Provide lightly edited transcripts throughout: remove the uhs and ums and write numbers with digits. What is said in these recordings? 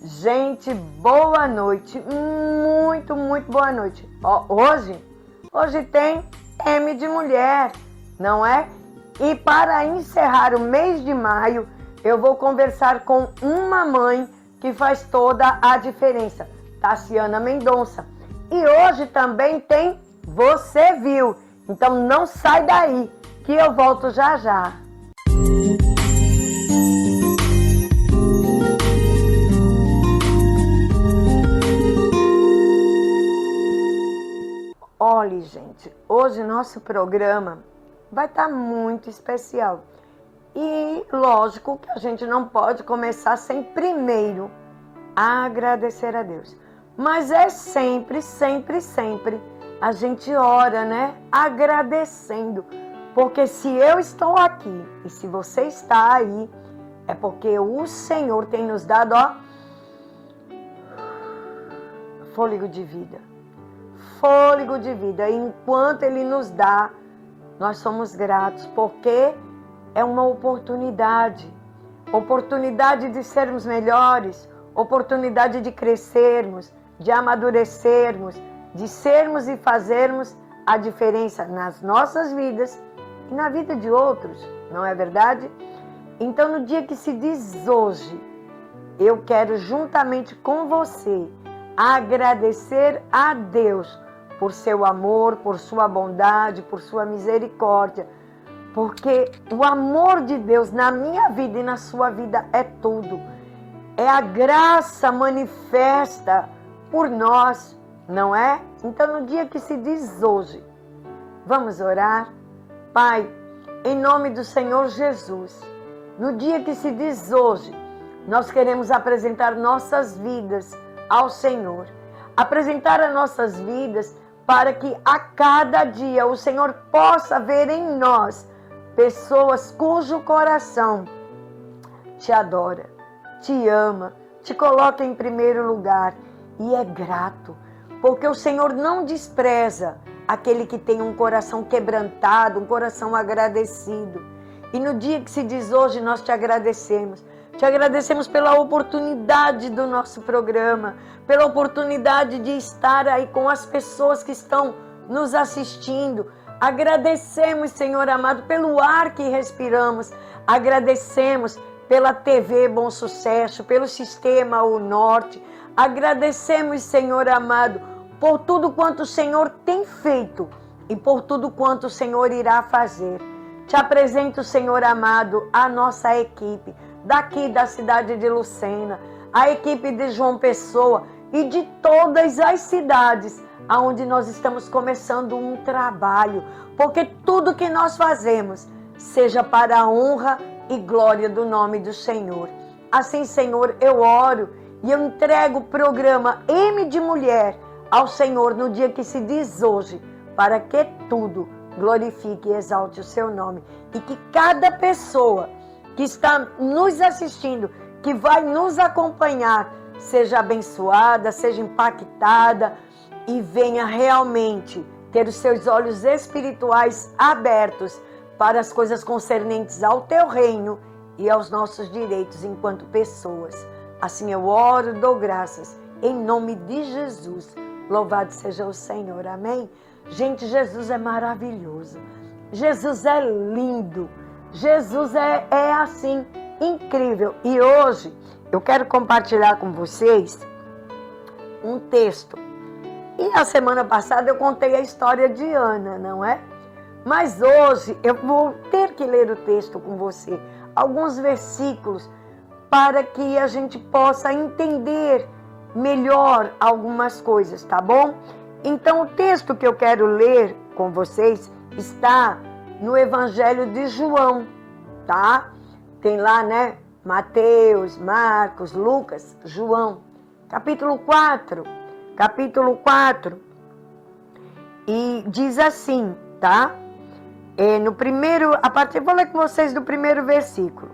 Gente, boa noite, muito boa noite. Hoje tem M de mulher, não é? E para encerrar o mês de maio, eu vou conversar com uma mãe que faz toda a diferença, Tassiana Mendonça. E hoje também tem Você Viu, então não sai daí, que eu volto já já. Olha, gente, hoje nosso programa vai estar muito especial. E lógico que a gente não pode começar sem primeiro agradecer a Deus. Mas é sempre a gente ora, né? Agradecendo. Porque se eu estou aqui e se você está aí, é porque o Senhor tem nos dado, fôlego de vida. Fôlego de vida. E enquanto Ele nos dá, nós somos gratos, porque é uma oportunidade de sermos melhores, oportunidade de crescermos, de amadurecermos, de sermos e fazermos a diferença nas nossas vidas e na vida de outros, não é verdade? Então, no dia que se diz hoje, eu quero juntamente com você agradecer a Deus por seu amor, por sua bondade, por sua misericórdia, porque o amor de Deus na minha vida e na sua vida é tudo. É a graça manifesta por nós, não é? Então, no dia que se diz hoje, vamos orar? Pai, em nome do Senhor Jesus, no dia que se diz hoje, nós queremos apresentar nossas vidas ao Senhor. Apresentar as nossas vidas para que a cada dia o Senhor possa ver em nós pessoas cujo coração te adora, te ama, te coloca em primeiro lugar e é grato, porque o Senhor não despreza aquele que tem um coração quebrantado, um coração agradecido. E no dia que se diz hoje, nós te agradecemos. Te agradecemos pela oportunidade do nosso programa, pela oportunidade de estar aí com as pessoas que estão nos assistindo. Agradecemos, Senhor amado, pelo ar que respiramos. Agradecemos pela TV Bom Sucesso, pelo Sistema O Norte. Agradecemos, Senhor amado, por tudo quanto o Senhor tem feito e por tudo quanto o Senhor irá fazer. Te apresento, Senhor amado, a nossa equipe daqui da cidade de Lucena, a equipe de João Pessoa e de todas as cidades onde nós estamos começando um trabalho, porque tudo que nós fazemos seja para a honra e glória do nome do Senhor. Assim, Senhor, eu oro e eu entrego o programa M de Mulher ao Senhor no dia que se diz hoje, para que tudo glorifique e exalte o seu nome e que cada pessoa que está nos assistindo, que vai nos acompanhar, seja abençoada, seja impactada e venha realmente ter os seus olhos espirituais abertos para as coisas concernentes ao teu reino e aos nossos direitos enquanto pessoas. Assim eu oro, dou graças, em nome de Jesus. Louvado seja o Senhor, amém? Gente, Jesus é maravilhoso, Jesus é lindo, Jesus é assim, incrível. E hoje eu quero compartilhar com vocês um texto. E a semana passada eu contei a história de Ana, não é? Mas hoje eu vou ter que ler o texto com você, alguns versículos, para que a gente possa entender melhor algumas coisas, tá bom? Então o texto que eu quero ler com vocês está no Evangelho de João, tá? Tem lá, né? Mateus, Marcos, Lucas, João, capítulo 4. E diz assim, tá? No primeiro, vou ler com vocês do primeiro versículo.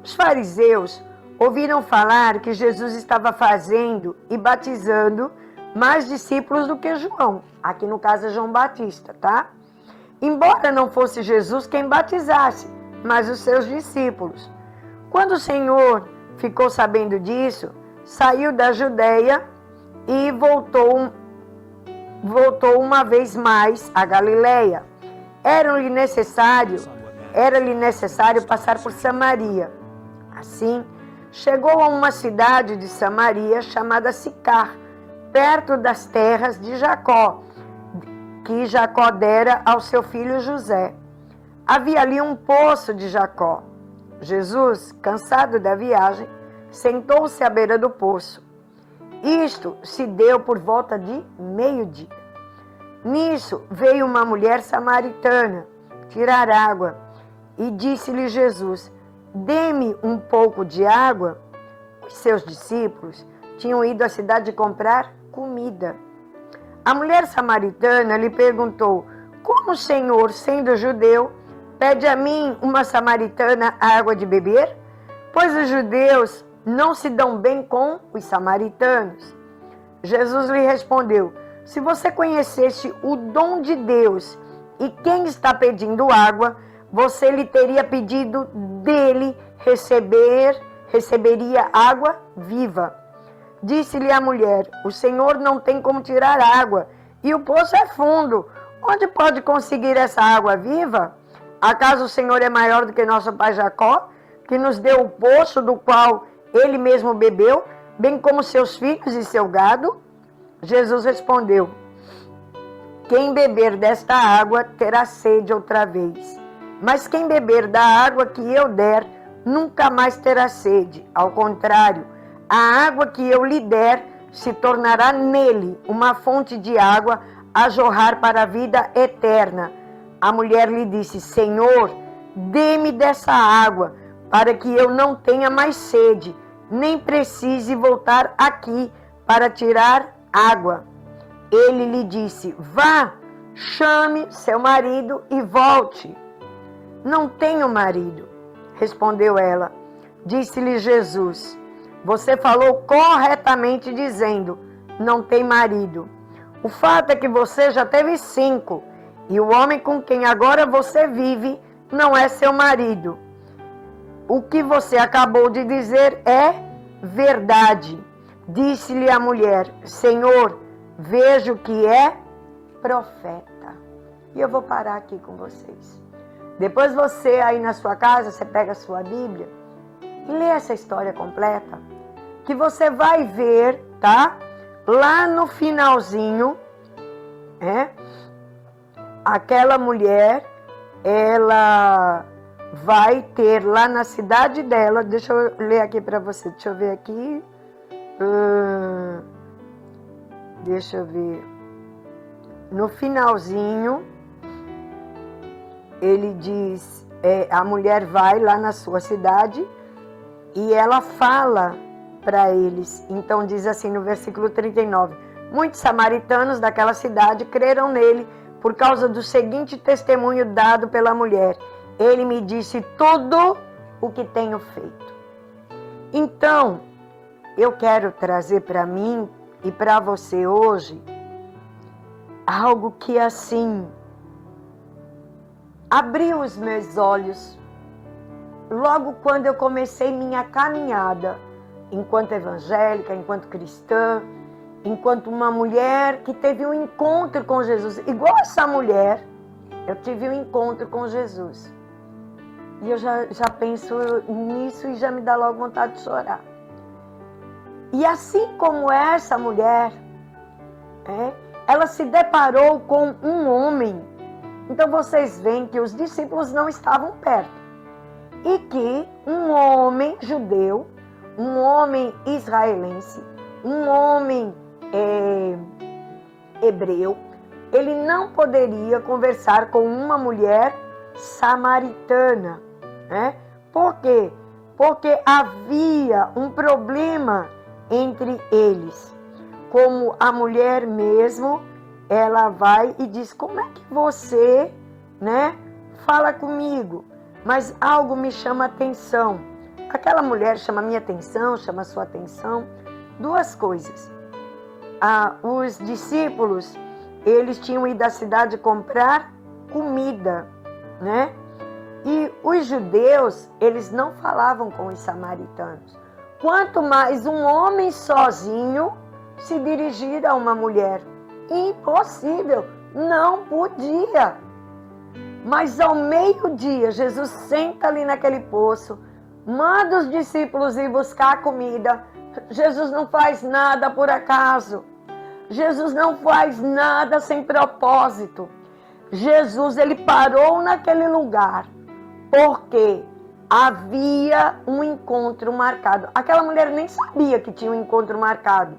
Os fariseus ouviram falar que Jesus estava fazendo e batizando mais discípulos do que João. Aqui no caso é João Batista, tá? Embora não fosse Jesus quem batizasse, mas os seus discípulos. Quando o Senhor ficou sabendo disso, saiu da Judeia e voltou uma vez mais à Galileia. Era-lhe necessário passar por Samaria. Assim, chegou a uma cidade de Samaria chamada Sicar, perto das terras de Jacó, que Jacó dera ao seu filho José. Havia ali um poço de Jacó. Jesus, cansado da viagem, sentou-se à beira do poço. Isto se deu por volta de meio-dia. Nisso veio uma mulher samaritana tirar água e disse-lhe Jesus: dê-me um pouco de água. Os seus discípulos tinham ido à cidade comprar comida. A mulher samaritana lhe perguntou: como o Senhor, sendo judeu, pede a mim, uma samaritana, água de beber? Pois os judeus não se dão bem com os samaritanos. Jesus lhe respondeu: se você conhecesse o dom de Deus e quem está pedindo água, você lhe teria pedido dele, receberia água viva. Disse-lhe a mulher: o Senhor não tem como tirar água, e o poço é fundo. Onde pode conseguir essa água viva? Acaso o Senhor é maior do que nosso pai Jacó, que nos deu o poço do qual ele mesmo bebeu, bem como seus filhos e seu gado? Jesus respondeu: quem beber desta água terá sede outra vez. Mas quem beber da água que eu der, nunca mais terá sede. Ao contrário, a água que eu lhe der se tornará nele uma fonte de água a jorrar para a vida eterna. A mulher lhe disse: Senhor, dê-me dessa água, para que eu não tenha mais sede, nem precise voltar aqui para tirar água. Ele lhe disse: vá, chame seu marido e volte. Não tenho marido, respondeu ela. Disse-lhe Jesus: você falou corretamente dizendo, não tem marido. O fato é que você já teve 5, e o homem com quem agora você vive não é seu marido. O que você acabou de dizer é verdade. Disse-lhe a mulher: Senhor, vejo que é profeta. E eu vou parar aqui com vocês. Depois você aí na sua casa, você pega a sua Bíblia e lê essa história completa, que você vai ver, tá? Lá no finalzinho, aquela mulher, ela vai ter lá na cidade dela, deixa eu ler aqui para você, deixa eu ver aqui, deixa eu ver, no finalzinho, ele diz, a mulher vai lá na sua cidade e ela fala para eles. Então diz assim no versículo 39, muitos samaritanos daquela cidade creram nele por causa do seguinte testemunho dado pela mulher: ele me disse tudo o que tenho feito. Então, eu quero trazer para mim e para você hoje algo que assim abriu os meus olhos logo quando eu comecei minha caminhada enquanto evangélica, enquanto cristã, enquanto uma mulher que teve um encontro com Jesus. Igual essa mulher, eu tive um encontro com Jesus. E eu já penso nisso e já me dá logo vontade de chorar. E assim como essa mulher, ela se deparou com um homem. Então vocês veem que os discípulos não estavam perto. E que um homem judeu, um homem israelense, um homem hebreu, ele não poderia conversar com uma mulher samaritana. Por quê? Porque havia um problema entre eles. Como a mulher mesmo, ela vai e diz: como é que você, fala comigo? Mas algo me chama a atenção. Aquela mulher chama a minha atenção, chama a sua atenção. 2 coisas. Os discípulos, eles tinham ido à cidade comprar comida, E os judeus, eles não falavam com os samaritanos. quanto mais um homem sozinho se dirigir a uma mulher. Impossível, não podia. Mas ao meio-dia, Jesus senta ali naquele poço, manda os discípulos ir buscar comida. Jesus não faz nada por acaso. Jesus não faz nada sem propósito. Jesus, ele parou naquele lugar porque havia um encontro marcado. Aquela mulher nem sabia que tinha um encontro marcado,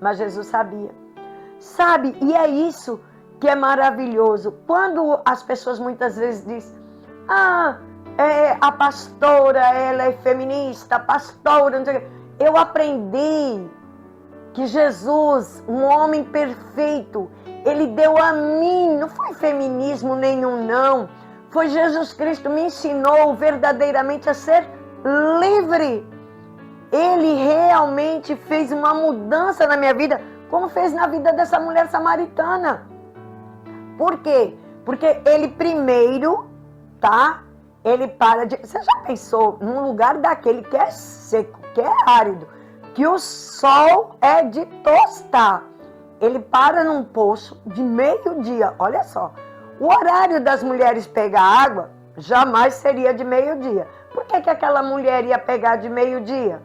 mas Jesus sabia. Sabe, e é isso que é maravilhoso. Quando as pessoas muitas vezes dizem, a pastora, ela é feminista, a pastora, não sei o quê. Eu aprendi que Jesus, um homem perfeito, ele deu a mim, não foi feminismo nenhum não, foi Jesus Cristo me ensinou verdadeiramente a ser livre. Ele realmente fez uma mudança na minha vida, como fez na vida dessa mulher samaritana. Por quê? Porque ele primeiro, tá? Ele para de... Você já pensou num lugar daquele que é seco, que é árido, que o sol é de tostar? Ele para num poço de meio-dia, olha só. O horário das mulheres pegar água jamais seria de meio-dia. Por que aquela mulher ia pegar de meio-dia?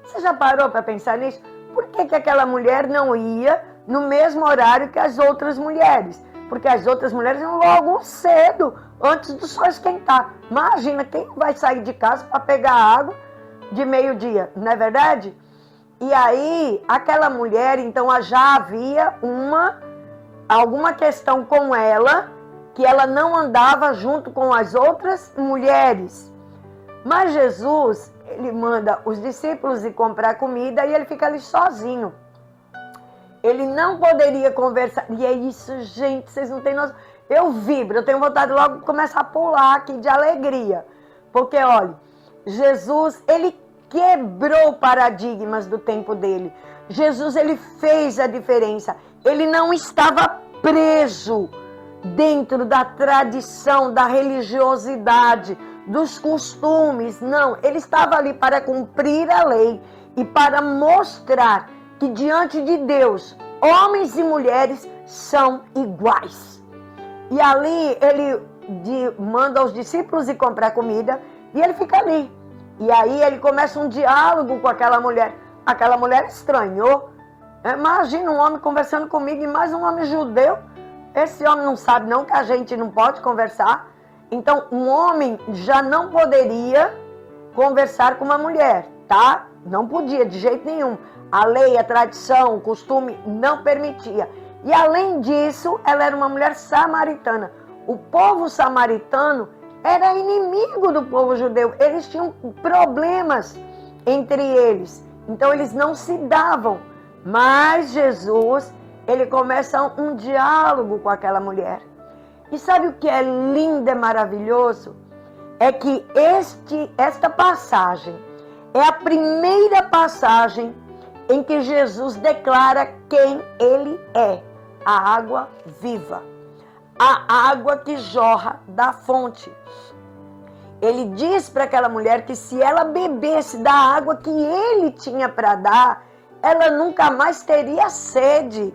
Você já parou para pensar nisso? Por que aquela mulher não ia no mesmo horário que as outras mulheres? Porque as outras mulheres iam logo cedo, antes do sol esquentar. Imagina, quem vai sair de casa para pegar água de meio-dia, não é verdade? E aí, aquela mulher, então, já havia alguma questão com ela, que ela não andava junto com as outras mulheres. Mas Jesus, ele manda os discípulos ir comprar comida e ele fica ali sozinho. Ele não poderia conversar. E é isso, gente, vocês não têm noção. Eu vibro, eu tenho vontade logo de começar a pular aqui de alegria. Porque, olha, Jesus, ele quebrou paradigmas do tempo dele. Jesus, ele fez a diferença. Ele não estava preso dentro da tradição, da religiosidade, dos costumes. Não, ele estava ali para cumprir a lei e para mostrar que diante de Deus, homens e mulheres são iguais. E ali ele manda os discípulos ir comprar comida e ele fica ali. E aí ele começa um diálogo com aquela mulher. Aquela mulher estranhou. Imagina um homem conversando comigo e mais um homem judeu. Esse homem não sabe não que a gente não pode conversar. Então um homem já não poderia conversar com uma mulher, tá? Não podia de jeito nenhum. A lei, a tradição, o costume não permitia. E além disso, ela era uma mulher samaritana. O povo samaritano era inimigo do povo judeu. Eles tinham problemas entre eles. Então eles não se davam. Mas Jesus, ele começa um diálogo com aquela mulher. E sabe o que é lindo e maravilhoso? É que esta passagem é a primeira passagem em que Jesus declara quem ele é. A água viva. A água que jorra da fonte. Ele diz para aquela mulher que se ela bebesse da água que ele tinha para dar, ela nunca mais teria sede.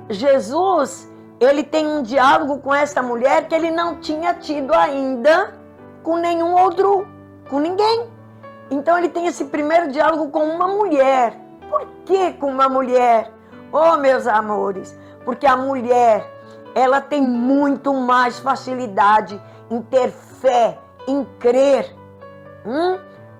Jesus, ele tem um diálogo com essa mulher que ele não tinha tido ainda com nenhum outro, com ninguém. Então ele tem esse primeiro diálogo com uma mulher. Por que com uma mulher? Oh, meus amores, porque a mulher, ela tem muito mais facilidade em ter fé, em crer.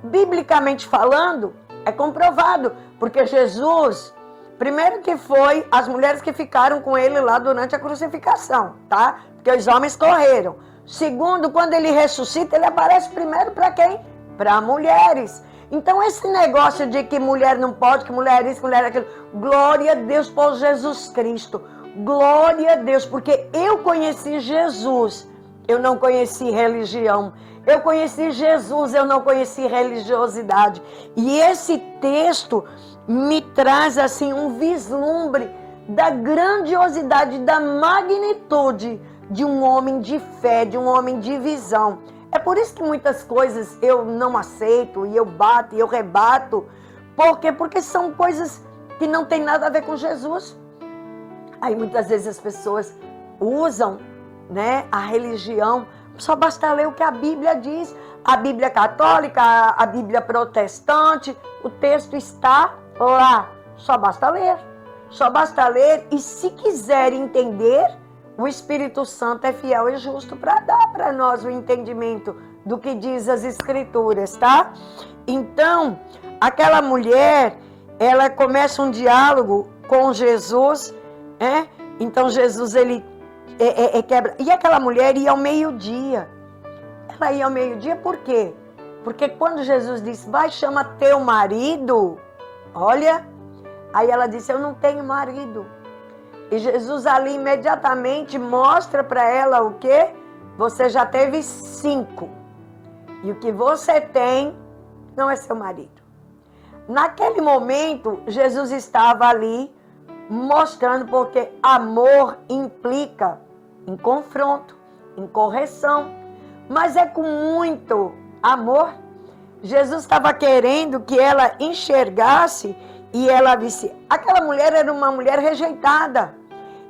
Biblicamente falando, é comprovado, porque Jesus, primeiro que foi as mulheres que ficaram com ele lá durante a crucificação, tá? Porque os homens correram. Segundo, quando ele ressuscita, ele aparece primeiro para quem? Para mulheres. Então esse negócio de que mulher não pode, que mulher é isso, que mulher é aquilo, glória a Deus por Jesus Cristo. Glória a Deus, porque eu conheci Jesus, eu não conheci religião. Eu conheci Jesus, eu não conheci religiosidade. E esse texto me traz assim um vislumbre da grandiosidade, da magnitude de um homem de fé, de um homem de visão. É por isso que muitas coisas eu não aceito, e eu bato, e eu rebato. Por quê? Porque são coisas que não tem nada a ver com Jesus. Aí muitas vezes as pessoas usam, né, a religião. Só basta ler o que a Bíblia diz. A Bíblia católica, a Bíblia protestante, o texto está lá. Só basta ler. Só basta ler. E se quiser entender, o Espírito Santo é fiel e justo para dar para nós o entendimento do que diz as Escrituras, tá? Então, aquela mulher, ela começa um diálogo com Jesus, né? Então Jesus, ele quebra. E aquela mulher ia ao meio-dia. Ela ia ao meio-dia por quê? Porque quando Jesus disse, vai, chama teu marido, olha, aí ela disse, eu não tenho marido. E Jesus ali imediatamente mostra para ela o quê? Você já teve 5. E o que você tem não é seu marido. Naquele momento, Jesus estava ali mostrando, porque amor implica em confronto, em correção. Mas é com muito amor. Jesus estava querendo que ela enxergasse e ela visse. Aquela mulher era uma mulher rejeitada.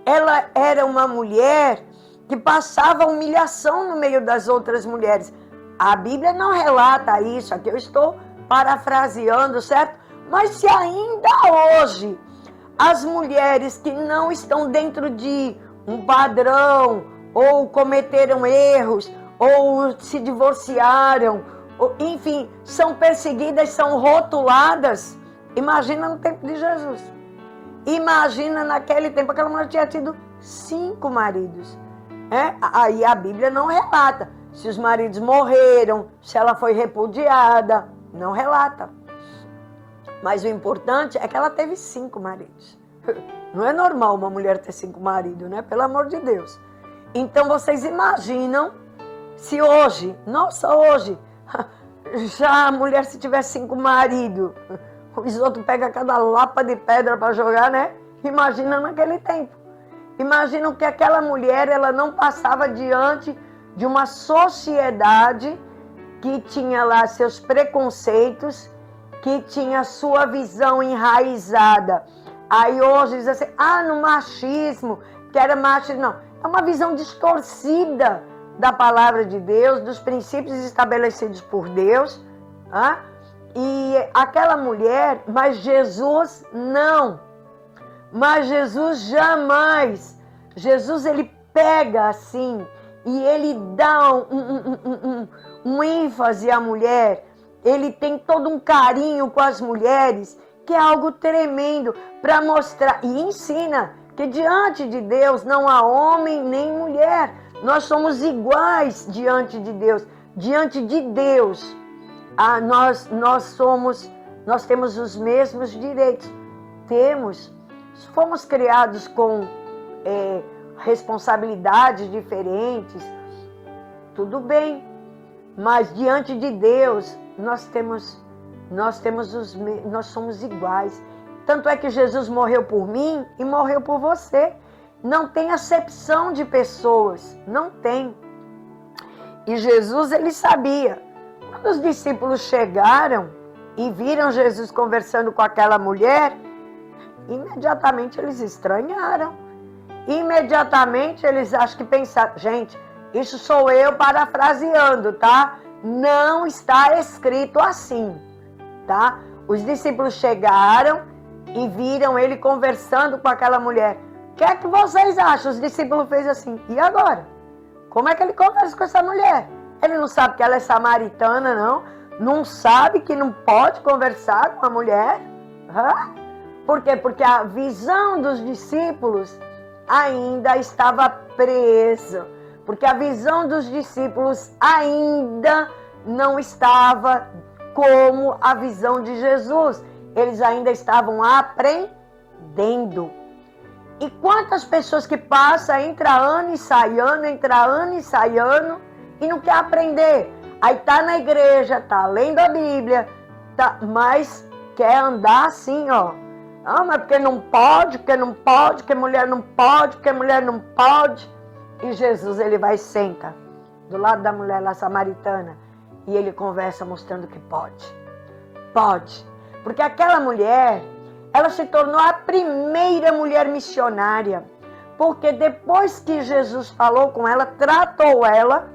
Ela era uma mulher que passava humilhação no meio das outras mulheres. A Bíblia não relata isso, aqui eu estou parafraseando, certo? Mas se ainda hoje as mulheres que não estão dentro de um padrão, ou cometeram erros, ou se divorciaram, ou, enfim, são perseguidas, são rotuladas, imagina no tempo de Jesus. Imagina naquele tempo, aquela mulher tinha tido 5 maridos. Aí a Bíblia não relata se os maridos morreram, se ela foi repudiada, não relata. Mas o importante é que ela teve 5 maridos. Não é normal uma mulher ter 5 maridos, né? Pelo amor de Deus. Então vocês imaginam se hoje, nossa, hoje, já a mulher se tiver 5 maridos, o Isoto pega cada lapa de pedra para jogar, né? Imagina naquele tempo. Imagina que aquela mulher, ela não passava diante de uma sociedade que tinha lá seus preconceitos, que tinha sua visão enraizada. Aí hoje diz assim, no machismo, que era machismo. Não, é uma visão distorcida da palavra de Deus, dos princípios estabelecidos por Deus. E aquela mulher, mas Jesus não. Mas Jesus jamais. Jesus, ele pega assim e ele dá um ênfase à mulher. Ele tem todo um carinho com as mulheres, que é algo tremendo, para mostrar. E ensina que diante de Deus não há homem nem mulher. Nós somos iguais diante de Deus. Diante de Deus, nós temos os mesmos direitos. Fomos criados com responsabilidades diferentes, tudo bem, mas diante de Deus nós somos iguais. Tanto é que Jesus morreu por mim e morreu por você. Não tem acepção de pessoas, não tem. E Jesus, ele sabia. Quando os discípulos chegaram e viram Jesus conversando com aquela mulher, imediatamente eles estranharam. Imediatamente eles acho que pensaram, gente, isso sou eu parafraseando, tá? Não está escrito assim, tá? Os discípulos chegaram e viram ele conversando com aquela mulher. O que é que vocês acham? Os discípulos fez assim, e agora? Como é que ele conversa com essa mulher? Ele não sabe que ela é samaritana, não? Não sabe que não pode conversar com a mulher? Por quê? Porque a visão dos discípulos ainda estava presa. Porque a visão dos discípulos ainda não estava como a visão de Jesus. Eles ainda estavam aprendendo. E quantas pessoas que passam, entra ano e sai ano, e não quer aprender. Aí tá na igreja, tá lendo a Bíblia, mas quer andar assim, ó. Mas porque não pode, porque mulher não pode, porque mulher não pode. E Jesus, ele vai e senta. do lado da mulher lá samaritana. E ele conversa mostrando que pode. Pode. Porque aquela mulher, ela se tornou a primeira mulher missionária. Porque depois que Jesus falou com ela, tratou ela,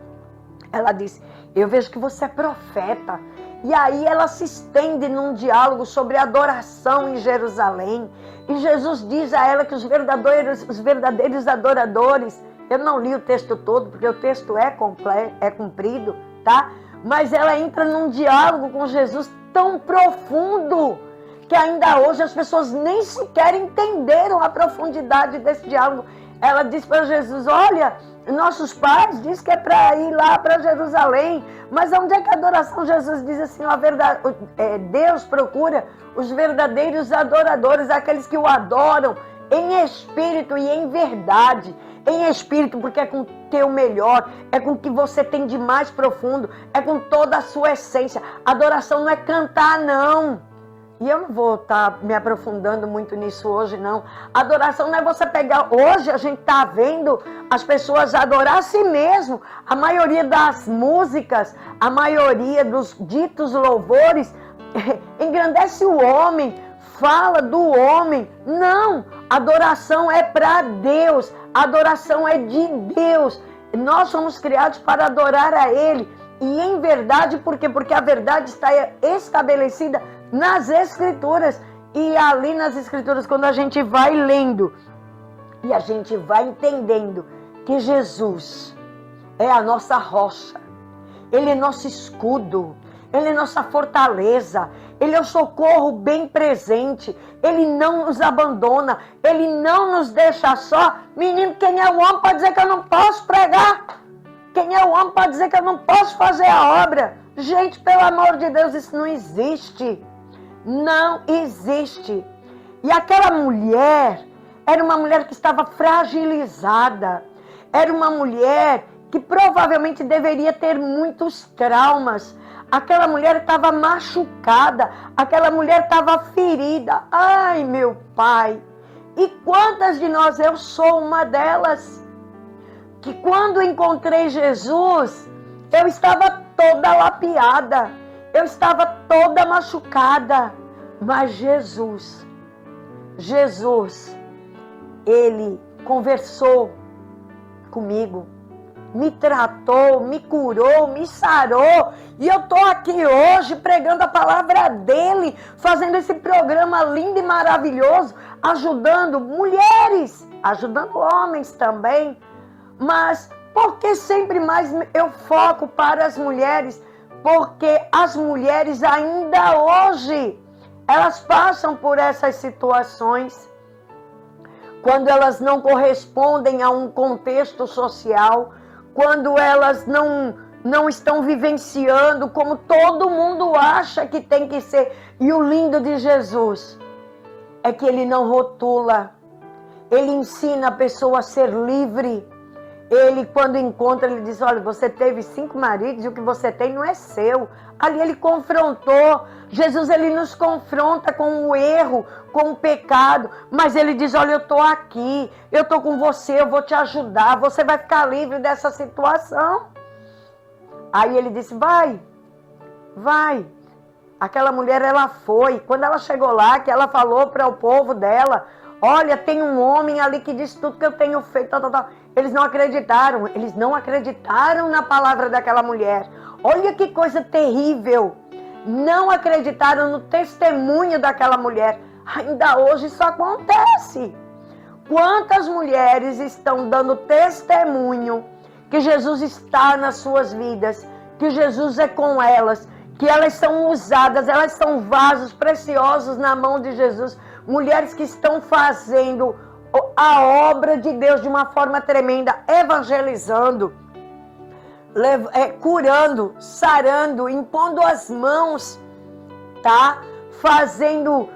ela disse, eu vejo que você é profeta. E aí ela se estende num diálogo sobre adoração em Jerusalém. E Jesus diz a ela que os verdadeiros adoradores, eu não li o texto todo, porque o texto é comprido, tá? Mas ela entra num diálogo com Jesus tão profundo, que ainda hoje as pessoas nem sequer entenderam a profundidade desse diálogo. Ela diz para Jesus, olha, nossos pais dizem que é para ir lá para Jerusalém, mas onde é que a adoração? Jesus diz assim, Deus procura os verdadeiros adoradores, aqueles que o adoram em espírito e em verdade. Em espírito, porque é com o teu melhor, é com o que você tem de mais profundo, é com toda a sua essência. Adoração não é cantar, não. E eu não vou estar me aprofundando muito nisso hoje, não. Adoração não é você pegar... Hoje a gente está vendo as pessoas adorar a si mesmo. A maioria das músicas, a maioria dos ditos louvores, engrandece o homem, fala do homem. Não, adoração é para Deus. Adoração é de Deus. Nós somos criados para adorar a Ele. E em verdade, por quê? Porque a verdade está estabelecida nas Escrituras. E ali nas Escrituras, quando a gente vai lendo e a gente vai entendendo que Jesus é a nossa rocha, Ele é nosso escudo, Ele é nossa fortaleza, Ele é o socorro bem presente, Ele não nos abandona, Ele não nos deixa só. Menino, quem é o homem para dizer que eu não posso pregar? Quem é o homem para dizer que eu não posso fazer a obra? Gente, pelo amor de Deus, isso não existe. Não existe. E aquela mulher era uma mulher que estava fragilizada. Era uma mulher que provavelmente deveria ter muitos traumas. Aquela mulher estava machucada. Aquela mulher estava ferida. Ai, meu Pai. E quantas de nós, eu sou uma delas, que quando encontrei Jesus, eu estava toda lapiada, eu estava toda machucada, mas Jesus, Ele conversou comigo, me tratou, me curou, me sarou, e eu estou aqui hoje pregando a palavra dEle, fazendo esse programa lindo e maravilhoso, ajudando mulheres, ajudando homens também. Mas por que sempre mais eu foco para as mulheres? Porque as mulheres ainda hoje, elas passam por essas situações. Quando elas não correspondem a um contexto social, quando elas não estão vivenciando como todo mundo acha que tem que ser. E o lindo de Jesus é que Ele não rotula. Ele ensina a pessoa a ser livre. Ele, quando encontra, ele diz, olha, você teve 5 maridos e o que você tem não é seu. Ali ele confrontou. Jesus, ele nos confronta com o erro, com o pecado. Mas ele diz, olha, eu estou aqui, eu estou com você, eu vou te ajudar. Você vai ficar livre dessa situação. Aí ele disse, vai. Aquela mulher, ela foi. Quando ela chegou lá, que ela falou para o povo dela, olha, tem um homem ali que diz tudo que eu tenho feito, tal. Eles não acreditaram na palavra daquela mulher. Olha que coisa terrível. Não acreditaram no testemunho daquela mulher. Ainda hoje isso acontece. Quantas mulheres estão dando testemunho que Jesus está nas suas vidas, que Jesus é com elas, que elas são usadas, elas são vasos preciosos na mão de Jesus. Mulheres que estão fazendo a obra de Deus de uma forma tremenda, evangelizando, curando, sarando, impondo as mãos, tá? Fazendo,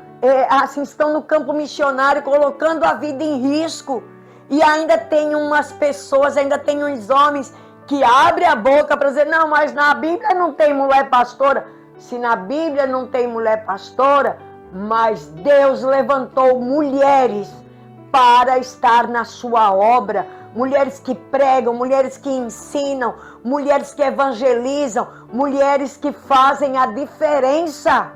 assim, estão no campo missionário, colocando a vida em risco. E ainda tem umas pessoas, ainda tem uns homens que abrem a boca para dizer, não, mas na Bíblia não tem mulher pastora. Se na Bíblia não tem mulher pastora, mas Deus levantou mulheres para estar na sua obra, mulheres que pregam, mulheres que ensinam, mulheres que evangelizam, mulheres que fazem a diferença.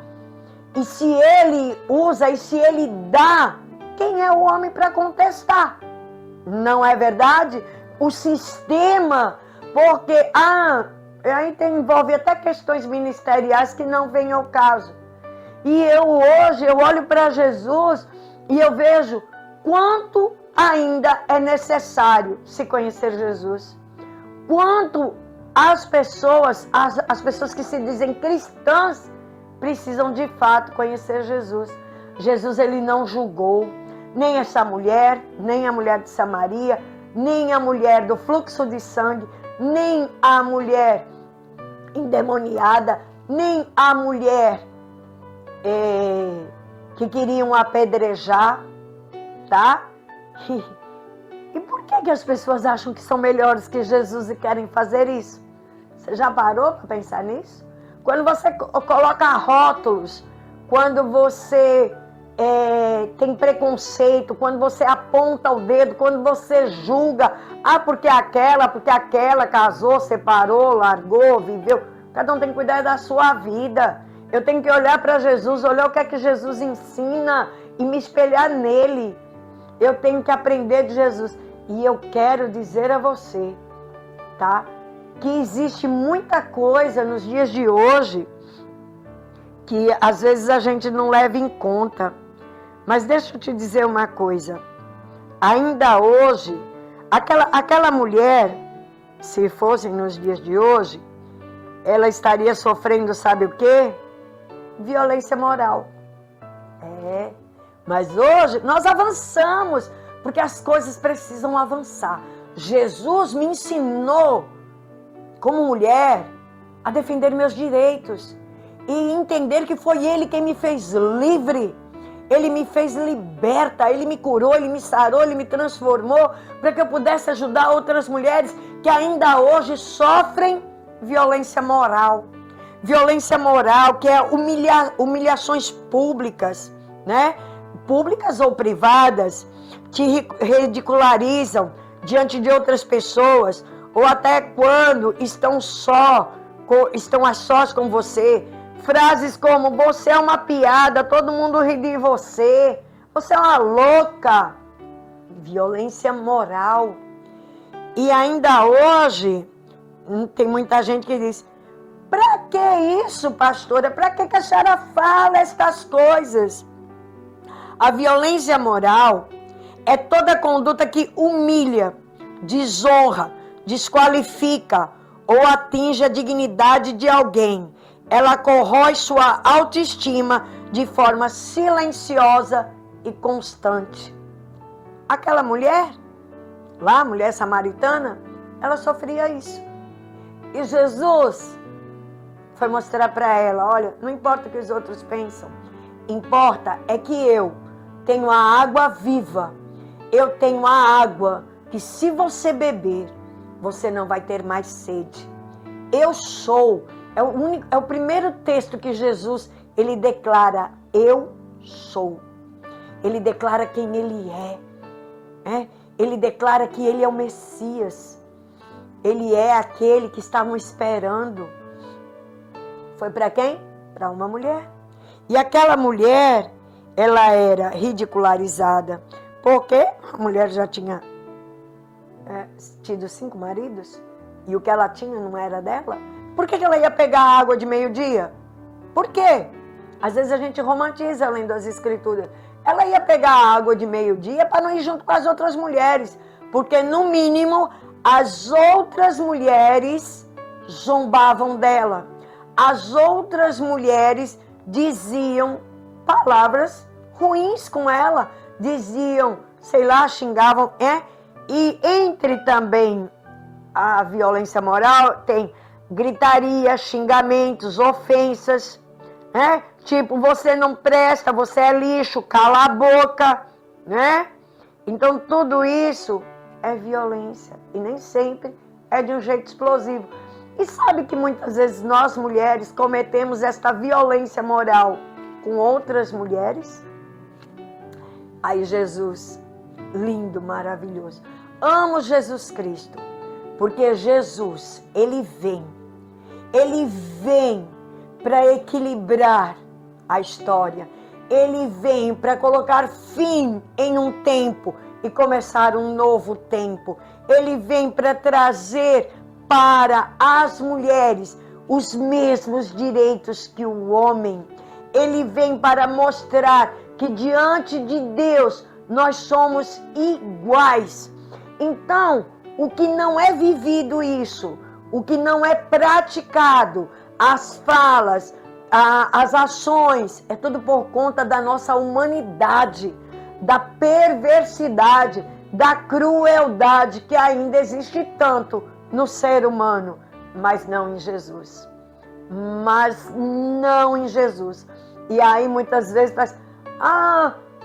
E se ele usa, e se ele dá, quem é o homem para contestar? Não é verdade? O sistema, porque aí envolve até questões ministeriais que não vêm ao caso. E hoje eu olho para Jesus e eu vejo quanto ainda é necessário se conhecer Jesus. Quanto as pessoas que se dizem cristãs precisam de fato conhecer Jesus. Jesus, ele não julgou nem essa mulher, nem a mulher de Samaria, nem a mulher do fluxo de sangue, nem a mulher endemoniada, nem a mulher que queriam apedrejar, tá? E por que as pessoas acham que são melhores que Jesus e querem fazer isso? Você já parou para pensar nisso? Quando você coloca rótulos, quando você tem preconceito, quando você aponta o dedo, quando você julga, porque aquela casou, separou, largou, viveu. Cada um tem que cuidar da sua vida. Eu tenho que olhar para Jesus, olhar o que é que Jesus ensina e me espelhar nele. Eu tenho que aprender de Jesus. E eu quero dizer a você, tá? Que existe muita coisa nos dias de hoje que às vezes a gente não leva em conta. Mas deixa eu te dizer uma coisa. Ainda hoje, aquela mulher, se fossem nos dias de hoje, ela estaria sofrendo, sabe o quê? Violência moral. Mas hoje nós avançamos, porque as coisas precisam avançar. Jesus me ensinou, como mulher, a defender meus direitos e entender que foi Ele quem me fez livre. Ele me fez liberta, Ele me curou, Ele me sarou, Ele me transformou para que eu pudesse ajudar outras mulheres que ainda hoje sofrem violência moral. Violência moral, que é humilhações públicas, né? Públicas ou privadas, te ridicularizam diante de outras pessoas, ou até quando estão a sós com você. Frases como, você é uma piada, todo mundo ri de você, você é uma louca. Violência moral. E ainda hoje, tem muita gente que diz, pra que isso, pastora? Pra que a senhora fala estas coisas? A violência moral é toda conduta que humilha, desonra, desqualifica ou atinge a dignidade de alguém. Ela corrói sua autoestima de forma silenciosa e constante. Aquela mulher, lá, a mulher samaritana, ela sofria isso. E Jesus foi mostrar para ela, olha, não importa o que os outros pensam, importa é que eu tenho a água viva, eu tenho a água que se você beber, você não vai ter mais sede. Eu sou, é o primeiro texto que Jesus, ele declara, eu sou. Ele declara quem ele é. Ele declara que ele é o Messias. Ele é aquele que estavam esperando. Foi para quem? Para uma mulher. E aquela mulher, ela era ridicularizada. Porque a mulher já tinha tido 5 maridos. E o que ela tinha não era dela. Por que ela ia pegar a água de meio-dia? Por quê? Às vezes a gente romantiza lendo as escrituras. Ela ia pegar a água de meio-dia para não ir junto com as outras mulheres. Porque, no mínimo, as outras mulheres zombavam dela. As outras mulheres diziam palavras ruins com ela. Diziam, sei lá, xingavam. E entre também a violência moral, tem gritaria, xingamentos, ofensas. Tipo, você não presta, você é lixo, cala a boca, né? Então, tudo isso é violência. E nem sempre é de um jeito explosivo. E sabe que muitas vezes nós, mulheres, cometemos esta violência moral com outras mulheres? Aí Jesus, lindo, maravilhoso. amo Jesus Cristo, porque Jesus, Ele vem para equilibrar a história. Ele vem para colocar fim em um tempo e começar um novo tempo. Ele vem para trazer para as mulheres os mesmos direitos que o homem. Ele vem para mostrar que diante de Deus nós somos iguais. Então, o que não é vivido isso, o que não é praticado, as falas, as ações, é tudo por conta da nossa humanidade, da perversidade, da crueldade que ainda existe tanto no ser humano, mas não em Jesus. Mas não em Jesus. E aí muitas vezes faz,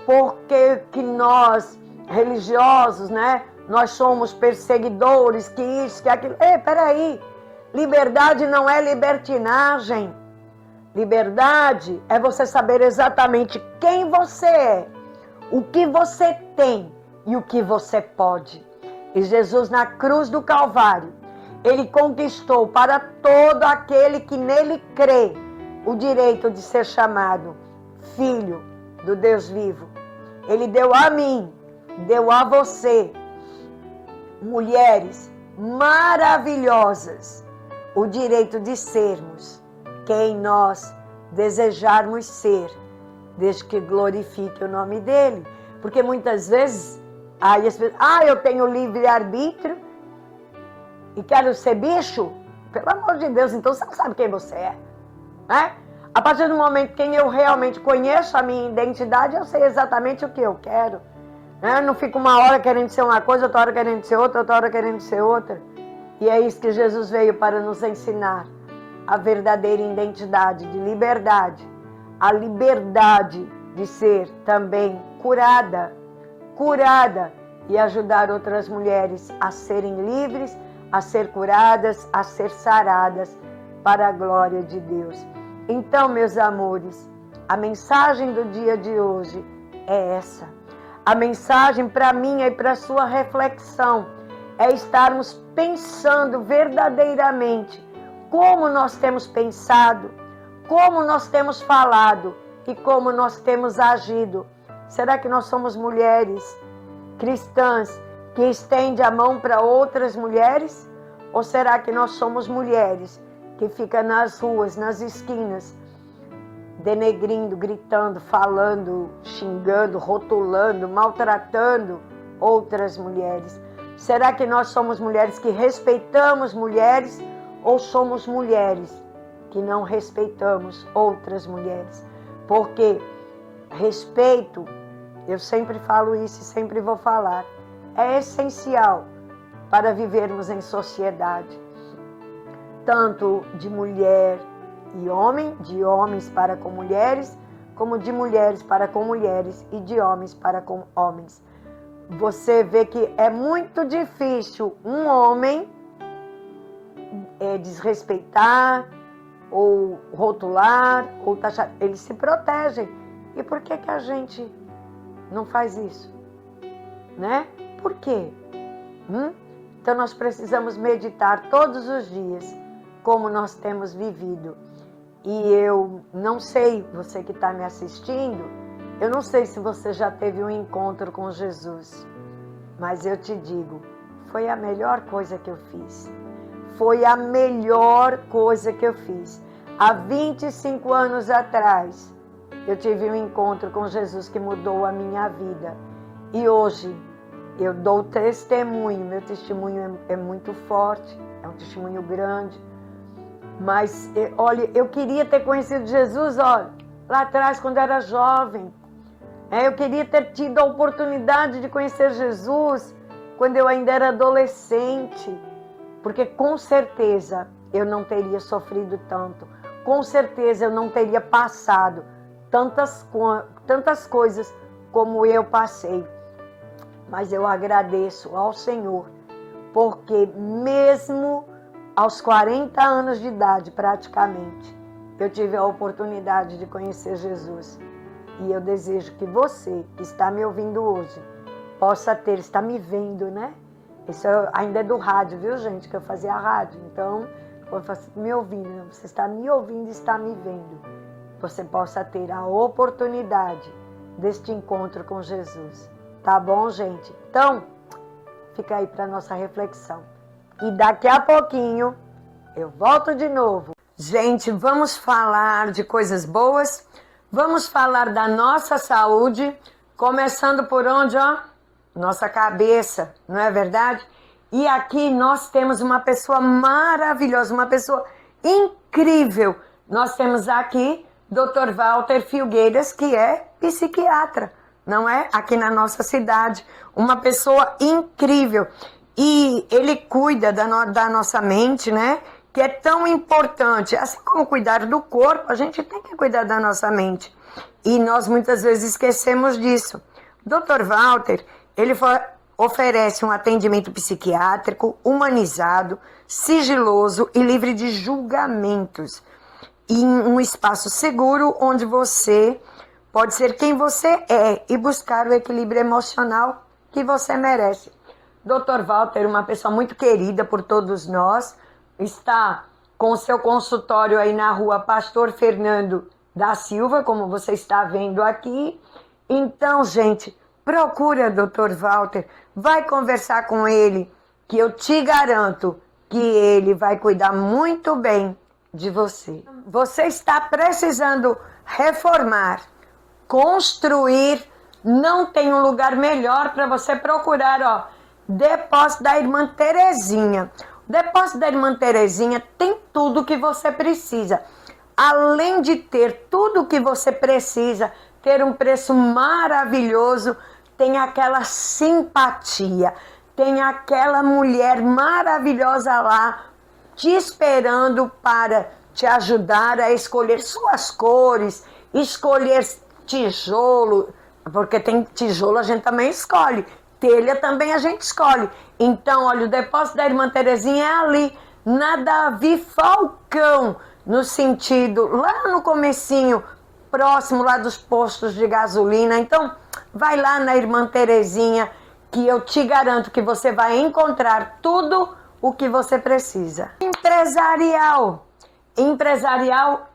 porque que nós, religiosos, né? Nós somos perseguidores, que isso, que aquilo. Ei, peraí. Liberdade não é libertinagem. Liberdade é você saber exatamente quem você é, o que você tem e o que você pode. E Jesus na cruz do Calvário, Ele conquistou para todo aquele que nele crê o direito de ser chamado filho do Deus vivo. Ele deu a mim, deu a você, mulheres maravilhosas, o direito de sermos quem nós desejarmos ser, desde que glorifique o nome dele. Porque muitas vezes, aí as pessoas, eu tenho livre-arbítrio e quero ser bicho? Pelo amor de Deus, então você não sabe quem você é, né? A partir do momento que eu realmente conheço a minha identidade, eu sei exatamente o que eu quero. Eu não fico uma hora querendo ser uma coisa, outra hora querendo ser outra, outra hora querendo ser outra. E é isso que Jesus veio para nos ensinar. A verdadeira identidade de liberdade. A liberdade de ser também curada. Curada. E ajudar outras mulheres a serem livres, a ser curadas, a ser saradas para a glória de Deus. Então, meus amores, a mensagem do dia de hoje é essa. A mensagem para mim e para a sua reflexão é estarmos pensando verdadeiramente como nós temos pensado, como nós temos falado e como nós temos agido. Será que nós somos mulheres cristãs que estendem a mão para outras mulheres? Ou será que nós somos mulheres que ficam nas ruas, nas esquinas, denegrindo, gritando, falando, xingando, rotulando, maltratando outras mulheres? Será que nós somos mulheres que respeitamos mulheres ou somos mulheres que não respeitamos outras mulheres? Porque respeito, eu sempre falo isso e sempre vou falar, é essencial para vivermos em sociedade. Tanto de mulher e homem, de homens para com mulheres, como de mulheres para com mulheres e de homens para com homens. Você vê que é muito difícil um homem desrespeitar ou rotular ou taxar. Eles se protegem. E por que a gente não faz isso? Né? Por quê? Então nós precisamos meditar todos os dias como nós temos vivido. E eu não sei, você que está me assistindo, eu não sei se você já teve um encontro com Jesus, mas eu te digo, foi a melhor coisa que eu fiz. Foi a melhor coisa que eu fiz. Há 25 anos atrás, eu tive um encontro com Jesus que mudou a minha vida. E hoje, eu dou testemunho, meu testemunho é muito forte, é um testemunho grande. Mas, olha, eu queria ter conhecido Jesus, olha, lá atrás, quando eu era jovem. Eu queria ter tido a oportunidade de conhecer Jesus quando eu ainda era adolescente. Porque, com certeza, eu não teria sofrido tanto. Com certeza, eu não teria passado tantas coisas como eu passei. Mas eu agradeço ao Senhor, porque mesmo aos 40 anos de idade, praticamente, eu tive a oportunidade de conhecer Jesus. E eu desejo que você, que está me ouvindo hoje, possa ter, está me vendo, né? Isso ainda é do rádio, viu, gente? Que eu fazia rádio. Então, quando você me ouvindo, você está me ouvindo e está me vendo. Você possa ter a oportunidade deste encontro com Jesus. Tá bom, gente? Então, fica aí para nossa reflexão. E daqui a pouquinho, eu volto de novo. Gente, vamos falar de coisas boas. Vamos falar da nossa saúde. Começando por onde, ó? Nossa cabeça, não é verdade? E aqui nós temos uma pessoa maravilhosa, uma pessoa incrível. Nós temos aqui Dr. Walter Filgueiras, que é psiquiatra, não é? Aqui na nossa cidade. Uma pessoa incrível. E ele cuida da nossa mente, né? Que é tão importante. Assim como cuidar do corpo, a gente tem que cuidar da nossa mente. E nós muitas vezes esquecemos disso. Dr. Walter, ele oferece um atendimento psiquiátrico humanizado, sigiloso e livre de julgamentos. Em um espaço seguro onde você pode ser quem você é e buscar o equilíbrio emocional que você merece. Dr. Walter, uma pessoa muito querida por todos nós, está com seu consultório aí na rua Pastor Fernando da Silva, como você está vendo aqui. Então, gente, procura Dr. Walter, vai conversar com ele, que eu te garanto que ele vai cuidar muito bem de você. Você está precisando reformar, construir, não tem um lugar melhor para você procurar, ó. Depósito da Irmã Terezinha. O Depósito da Irmã Terezinha tem tudo o que você precisa. Além de ter tudo o que você precisa, ter um preço maravilhoso, tem aquela simpatia, tem aquela mulher maravilhosa lá, te esperando para te ajudar a escolher suas cores, escolher tijolo, porque tem tijolo a gente também escolhe, telha também a gente escolhe. Então, olha, o Depósito da Irmã Terezinha é ali, na Davi Falcão, no sentido, lá no comecinho, próximo lá dos postos de gasolina. Então, vai lá na Irmã Terezinha, que eu te garanto que você vai encontrar tudo o que você precisa. Empresarial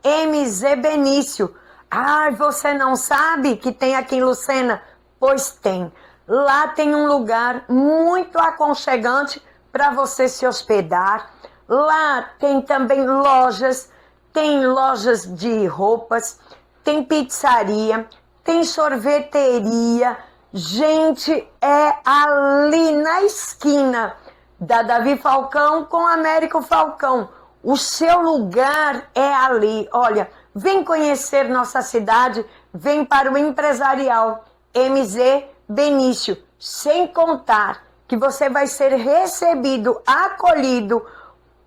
MZ Benício. Ah, você não sabe que tem aqui em Lucena? Pois tem. Lá tem um lugar muito aconchegante para você se hospedar. Lá tem também lojas, tem lojas de roupas, tem pizzaria, tem sorveteria. Gente, é ali na esquina da Davi Falcão com Américo Falcão. O seu lugar é ali. Olha, vem conhecer nossa cidade, vem para o Empresarial MZ Benício, sem contar que você vai ser recebido, acolhido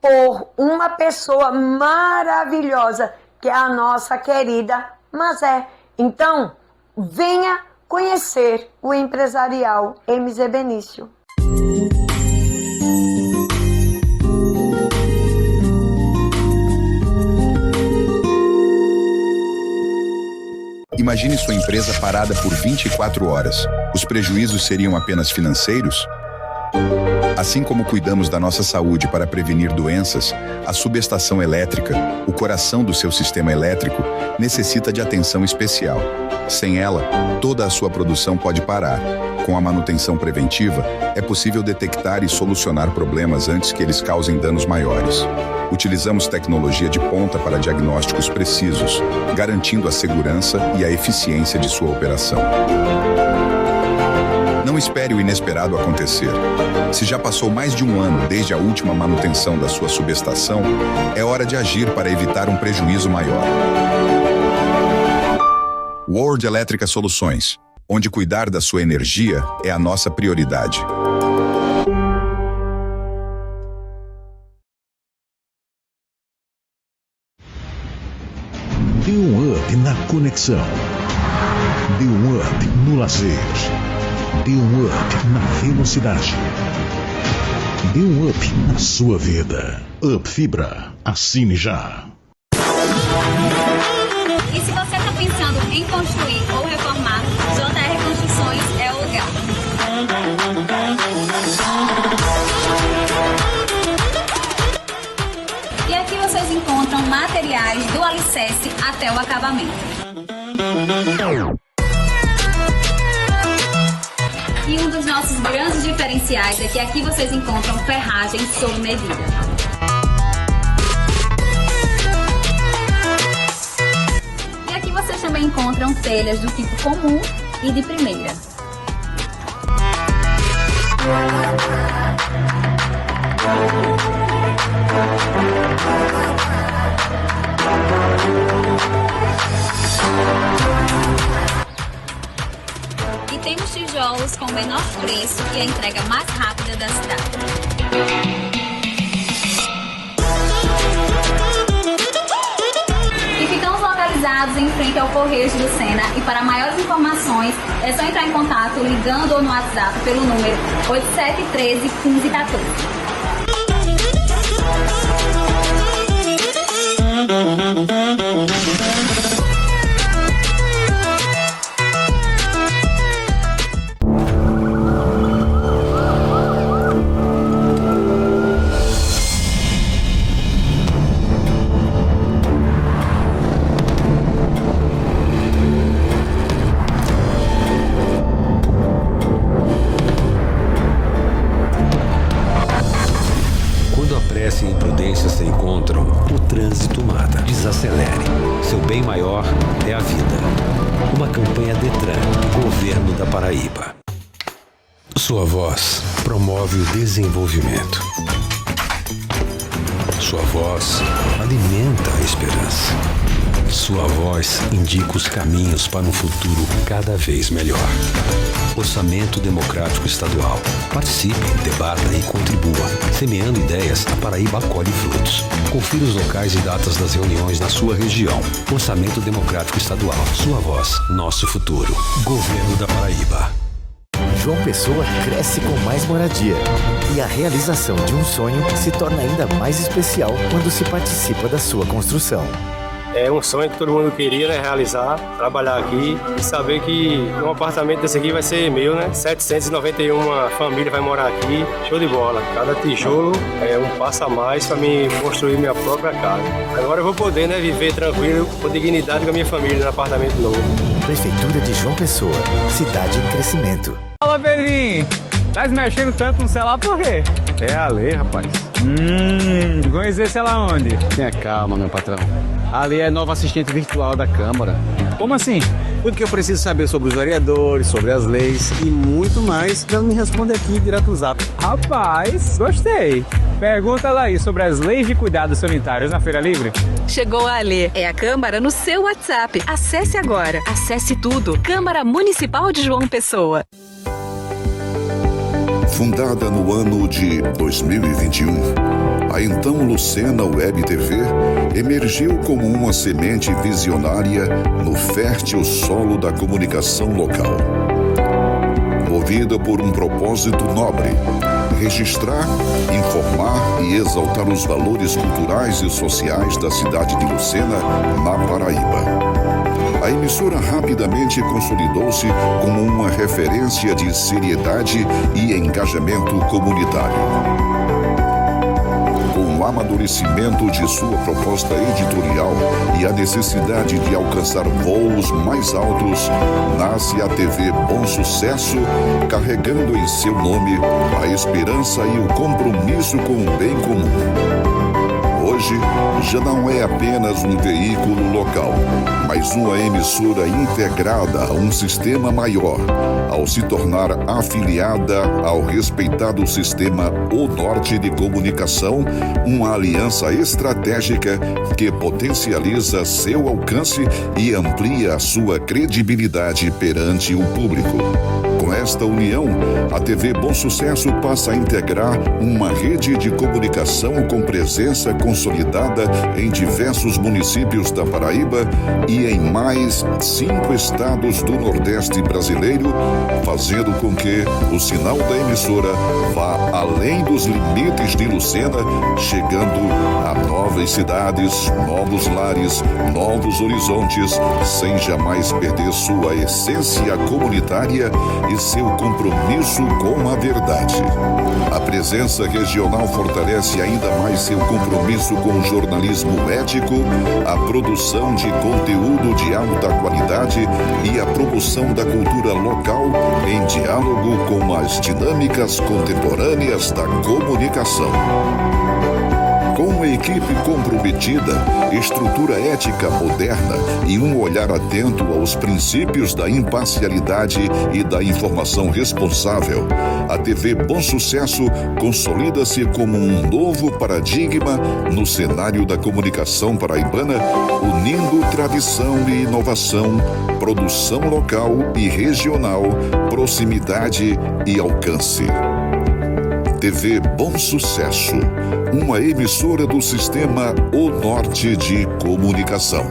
por uma pessoa maravilhosa, que é a nossa querida Mazé. Então, venha conhecer o Empresarial MZ Benício. Imagine sua empresa parada por 24 horas. Os prejuízos seriam apenas financeiros? Assim como cuidamos da nossa saúde para prevenir doenças, a subestação elétrica, o coração do seu sistema elétrico, necessita de atenção especial. Sem ela, toda a sua produção pode parar. Com a manutenção preventiva, é possível detectar e solucionar problemas antes que eles causem danos maiores. Utilizamos tecnologia de ponta para diagnósticos precisos, garantindo a segurança e a eficiência de sua operação. Não espere o inesperado acontecer. Se já passou mais de um ano desde a última manutenção da sua subestação, é hora de agir para evitar um prejuízo maior. World Elétrica Soluções, onde cuidar da sua energia é a nossa prioridade. Dê um up na conexão. Dê um up no lazer. Dê um up na velocidade. Dê um up na sua vida. Up Fibra. Assine já. E se você está pensando em construir ou reformar, JR Construções é o lugar. materiais do alicerce até o acabamento. E um dos nossos grandes diferenciais é que aqui vocês encontram ferragens sob medida. E aqui vocês também encontram telhas do tipo comum e de primeira. E temos tijolos com o menor preço e a entrega mais rápida da cidade. E ficamos localizados em frente ao Correios de Lucena e para maiores informações é só entrar em contato ligando ou no WhatsApp pelo número 8713 1514. Pressa e imprudência se encontram, o trânsito mata. Desacelere. Seu bem maior é a vida. Uma campanha Detran, Governo da Paraíba. Sua voz promove o desenvolvimento. Sua voz alimenta a esperança. Sua voz indica os caminhos para um futuro cada vez melhor. Orçamento Democrático Estadual. Participe, debata e contribua. Semeando ideias, a Paraíba colhe frutos. Confira os locais e datas das reuniões na sua região. Orçamento Democrático Estadual. Sua voz, nosso futuro. Governo da Paraíba. João Pessoa cresce com mais moradia. E a realização de um sonho se torna ainda mais especial quando se participa da sua construção. É um sonho que todo mundo queria, né, realizar, trabalhar aqui e saber que um apartamento desse aqui vai ser meu, né? 791 famílias vai morar aqui, show de bola. Cada tijolo é um passo a mais para mim construir minha própria casa. Agora eu vou poder, né, viver tranquilo, com dignidade com a minha família no apartamento novo. Prefeitura de João Pessoa, cidade em crescimento. Fala, Pedrinho! Tá se mexendo tanto no celular por quê? É a lei, rapaz. Conhecer esse lá onde? Tenha calma, meu patrão. Ali é nova assistente virtual da Câmara. Como assim? Tudo que eu preciso saber sobre os vereadores, sobre as leis e muito mais, ela me responde aqui direto no Zap. Rapaz, gostei. Pergunta lá aí sobre as leis de cuidados sanitários na Feira Livre. Chegou a Alê. É a Câmara no seu WhatsApp. Acesse agora. Acesse tudo. Câmara Municipal de João Pessoa. Fundada no ano de 2021, a então Lucena Web TV emergiu como uma semente visionária no fértil solo da comunicação local. Movida por um propósito nobre, registrar, informar e exaltar os valores culturais e sociais da cidade de Lucena, na Paraíba. A emissora rapidamente consolidou-se como uma referência de seriedade e engajamento comunitário. Com o amadurecimento de sua proposta editorial e a necessidade de alcançar voos mais altos, nasce a TV Bom Sucesso, carregando em seu nome a esperança e o compromisso com o bem comum. Hoje, já não é apenas um veículo local, mas uma emissora integrada a um sistema maior, ao se tornar afiliada ao respeitado sistema O Norte de Comunicação, uma aliança estratégica que potencializa seu alcance e amplia a sua credibilidade perante o público. Com esta união, a TV Bom Sucesso passa a integrar uma rede de comunicação com presença consolidada em diversos municípios da Paraíba e em mais 5 estados do Nordeste brasileiro, fazendo com que o sinal da emissora vá além dos limites de Lucena, chegando a novas cidades, novos lares, novos horizontes, sem jamais perder sua essência comunitária e seu compromisso com a verdade. A presença regional fortalece ainda mais seu compromisso com o jornalismo ético, a produção de conteúdo de alta qualidade e a promoção da cultura local em diálogo com as dinâmicas contemporâneas da comunicação. Com a equipe comprometida, estrutura ética moderna e um olhar atento aos princípios da imparcialidade e da informação responsável, a TV Bom Sucesso consolida-se como um novo paradigma no cenário da comunicação paraibana, unindo tradição e inovação, produção local e regional, proximidade e alcance. TV Bom Sucesso, uma emissora do Sistema O Norte de Comunicação.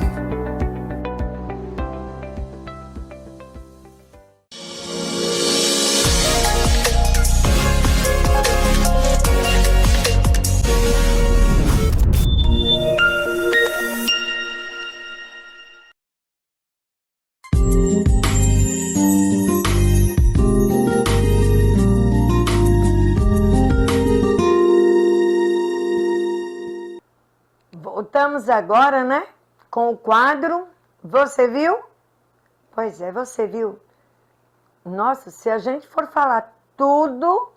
Voltamos agora, né, com o quadro Você Viu? Pois é, você viu. Nossa, se a gente for falar tudo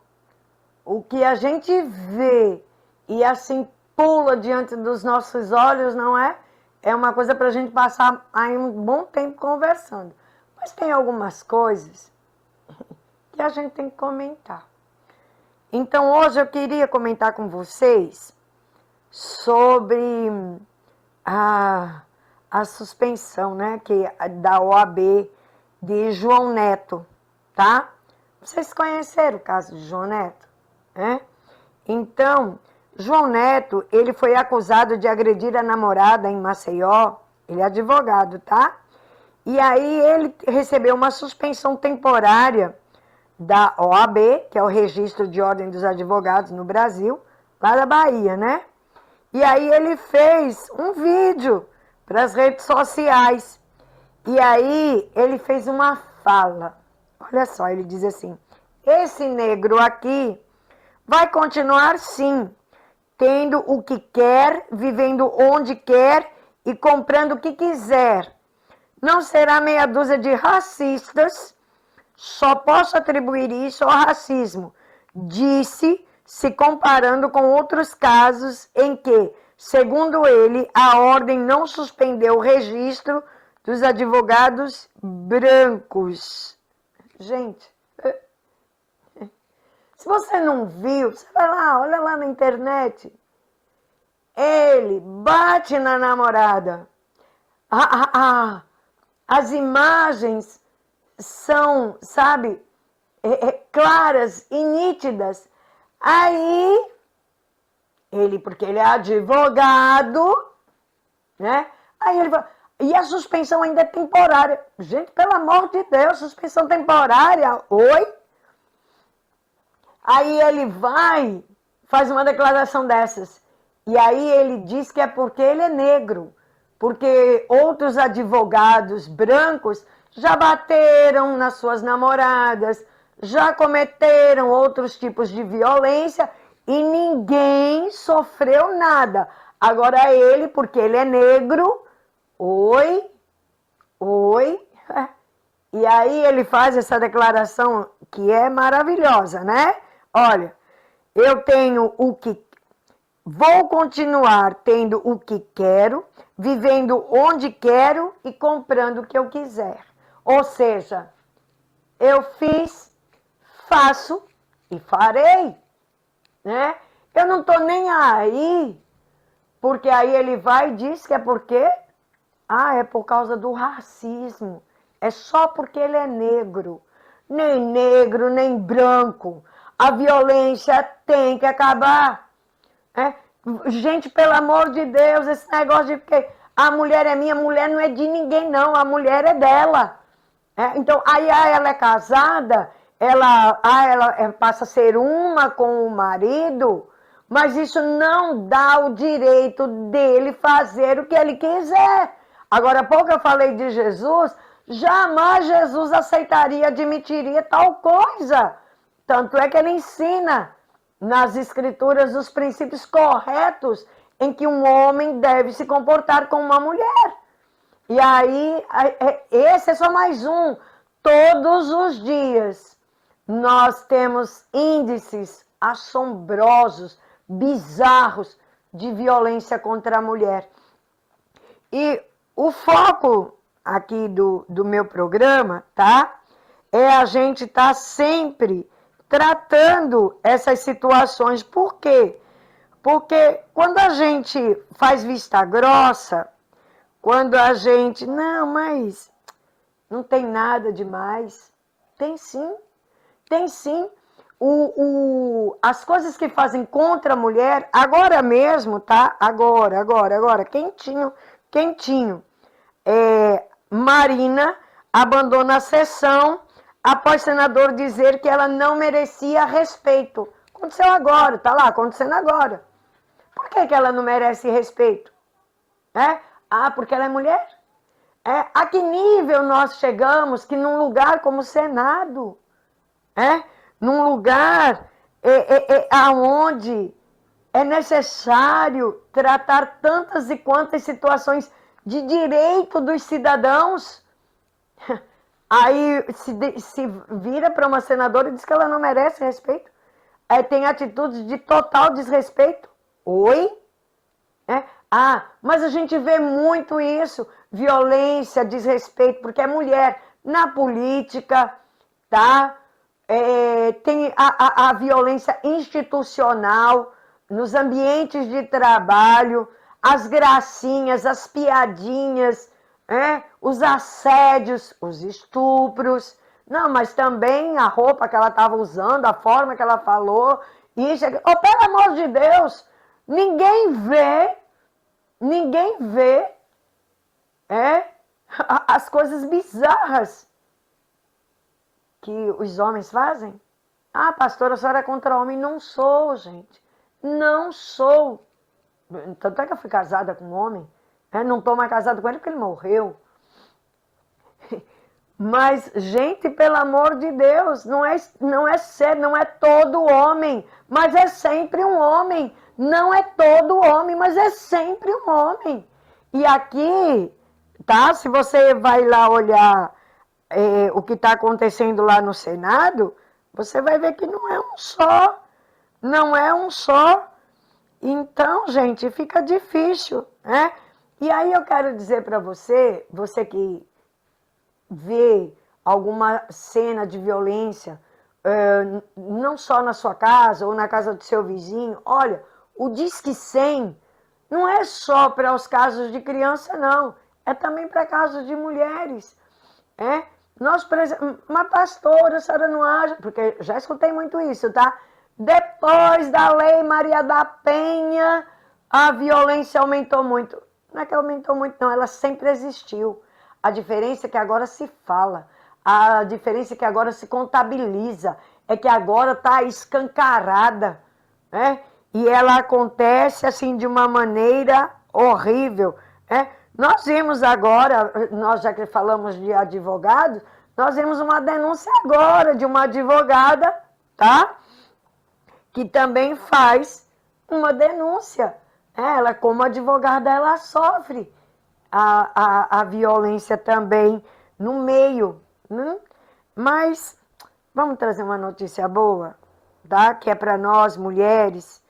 o que a gente vê e assim pula diante dos nossos olhos, não é? É uma coisa para a gente passar aí um bom tempo conversando. Mas tem algumas coisas que a gente tem que comentar. Então hoje eu queria comentar com vocês sobre a suspensão, né, da OAB de João Neto, tá? Vocês conheceram o caso de João Neto, né? Então, João Neto, ele foi acusado de agredir a namorada em Maceió, ele é advogado, tá? E aí ele recebeu uma suspensão temporária da OAB, que é o Registro de Ordem dos Advogados no Brasil, lá da Bahia, né? E aí ele fez um vídeo para as redes sociais. E aí ele fez uma fala. Olha só, ele diz assim: esse negro aqui vai continuar sim, tendo o que quer, vivendo onde quer e comprando o que quiser. Não será meia dúzia de racistas, só posso atribuir isso ao racismo. Disse, se comparando com outros casos em que, segundo ele, a ordem não suspendeu o registro dos advogados brancos. Gente, se você não viu, você vai lá, olha lá na internet. Ele bate na namorada. As imagens são, sabe, claras e nítidas. Aí, porque ele é advogado, né? Aí ele fala, e a suspensão ainda é temporária. Gente, pelo amor de Deus, suspensão temporária, oi? Aí ele faz uma declaração dessas. E aí ele diz que é porque ele é negro. Porque outros advogados brancos já bateram nas suas namoradas, já cometeram outros tipos de violência e ninguém sofreu nada. Agora ele, porque ele é negro, oi. E aí ele faz essa declaração que é maravilhosa, né? Olha, eu tenho o que... Vou continuar tendo o que quero, vivendo onde quero e comprando o que eu quiser. Ou seja, eu fiz, faço e farei, né? Eu não tô nem aí, porque aí ele vai e diz que é porque, é por causa do racismo, é só porque ele é negro, nem branco, a violência tem que acabar, né? Gente, pelo amor de Deus, esse negócio de que a mulher é minha, a mulher não é de ninguém não, a mulher é dela. Então, aí ela é casada, ela passa a ser uma com o marido, mas isso não dá o direito dele fazer o que ele quiser. Agora, há pouco eu falei de Jesus, Jamais Jesus aceitaria, admitiria tal coisa. Tanto é que ele ensina nas Escrituras os princípios corretos em que um homem deve se comportar com uma mulher. E aí, esse é só mais um. Todos os dias nós temos índices assombrosos, bizarros de violência contra a mulher. E o foco aqui do meu programa, tá? É a gente estar sempre tratando essas situações. Por quê? Porque quando a gente faz vista grossa, quando a gente, não, mas não tem nada demais. Tem sim, tem sim. As coisas que fazem contra a mulher, agora mesmo, tá? Agora, quentinho. Marina abandona a sessão após senador dizer que ela não merecia respeito. Aconteceu agora, tá lá, acontecendo agora. Por que ela não merece respeito? Porque ela é mulher? A que nível nós chegamos que num lugar como o Senado, num lugar aonde é necessário tratar tantas e quantas situações de direito dos cidadãos, aí se vira para uma senadora e diz que ela não merece respeito, tem atitudes de total desrespeito. Oi? Mas a gente vê muito isso, violência, desrespeito, porque é mulher. Na política, tá? Tem a violência institucional, nos ambientes de trabalho, as gracinhas, as piadinhas, os assédios, os estupros. Não, mas também a roupa que ela estava usando, a forma que ela falou. Pelo amor de Deus, ninguém vê as coisas bizarras que os homens fazem. Pastora, a senhora é contra homem? Não sou, gente. Não sou. Tanto é que eu fui casada com um homem. Não estou mais casada com ele porque ele morreu. Mas, gente, pelo amor de Deus, não é sério, não é todo homem, mas é sempre um homem. Não é todo homem, mas é sempre um homem. E aqui, tá? Se você vai lá olhar o que está acontecendo lá no Senado, você vai ver que não é um só. Não é um só. Então, gente, fica difícil, né? E aí eu quero dizer para você que vê alguma cena de violência, não só na sua casa ou na casa do seu vizinho, olha, o Disque 100 não é só para os casos de criança, não. É também para casos de mulheres. Mas, pastora, a senhora não acha? Porque já escutei muito isso, tá? Depois da Lei Maria da Penha, a violência aumentou muito. Não é que aumentou muito, não. Ela sempre existiu. A diferença é que agora se fala. A diferença é que agora se contabiliza. É que agora está escancarada, E ela acontece assim de uma maneira horrível. Nós vimos agora, nós já que falamos de advogados, nós vimos uma denúncia agora de uma advogada, tá? Que também faz uma denúncia. Ela, como advogada, ela sofre a violência também no meio. Mas vamos trazer uma notícia boa, tá? Que é para nós, mulheres,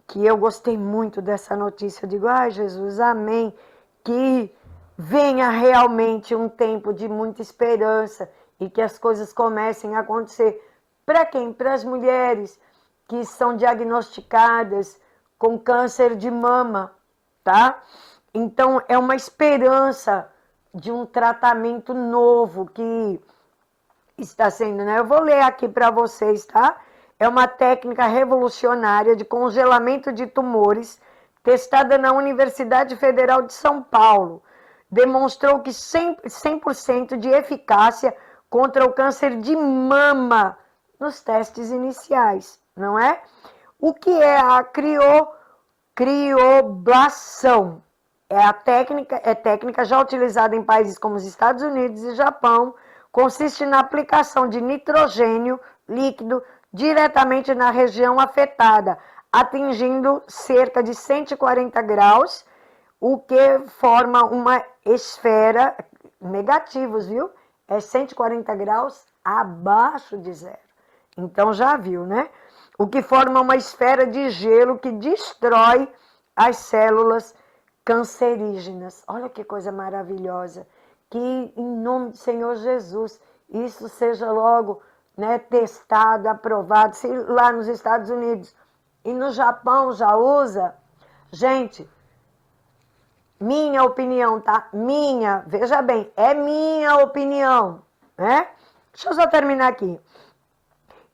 que eu gostei muito dessa notícia. Eu digo, ai Jesus, amém, que venha realmente um tempo de muita esperança e que as coisas comecem a acontecer. Para quem? Para as mulheres que são diagnosticadas com câncer de mama, tá? Então, é uma esperança de um tratamento novo que está sendo, Eu vou ler aqui para vocês, tá? É uma técnica revolucionária de congelamento de tumores testada na Universidade Federal de São Paulo. Demonstrou que 100% de eficácia contra o câncer de mama nos testes iniciais, não é? O que é a crioblação? É técnica já utilizada em países como os Estados Unidos e Japão, consiste na aplicação de nitrogênio líquido diretamente na região afetada, atingindo cerca de 140 graus, o que forma uma esfera, negativos, viu? É 140 graus abaixo de zero. Então já viu, né? O que forma uma esfera de gelo que destrói as células cancerígenas. Olha que coisa maravilhosa. Que em nome do Senhor Jesus, isso seja logo, né, testado, aprovado. Se lá nos Estados Unidos e no Japão já usa, gente, minha opinião, tá? Minha, veja bem, é minha opinião, né? Deixa eu só terminar aqui.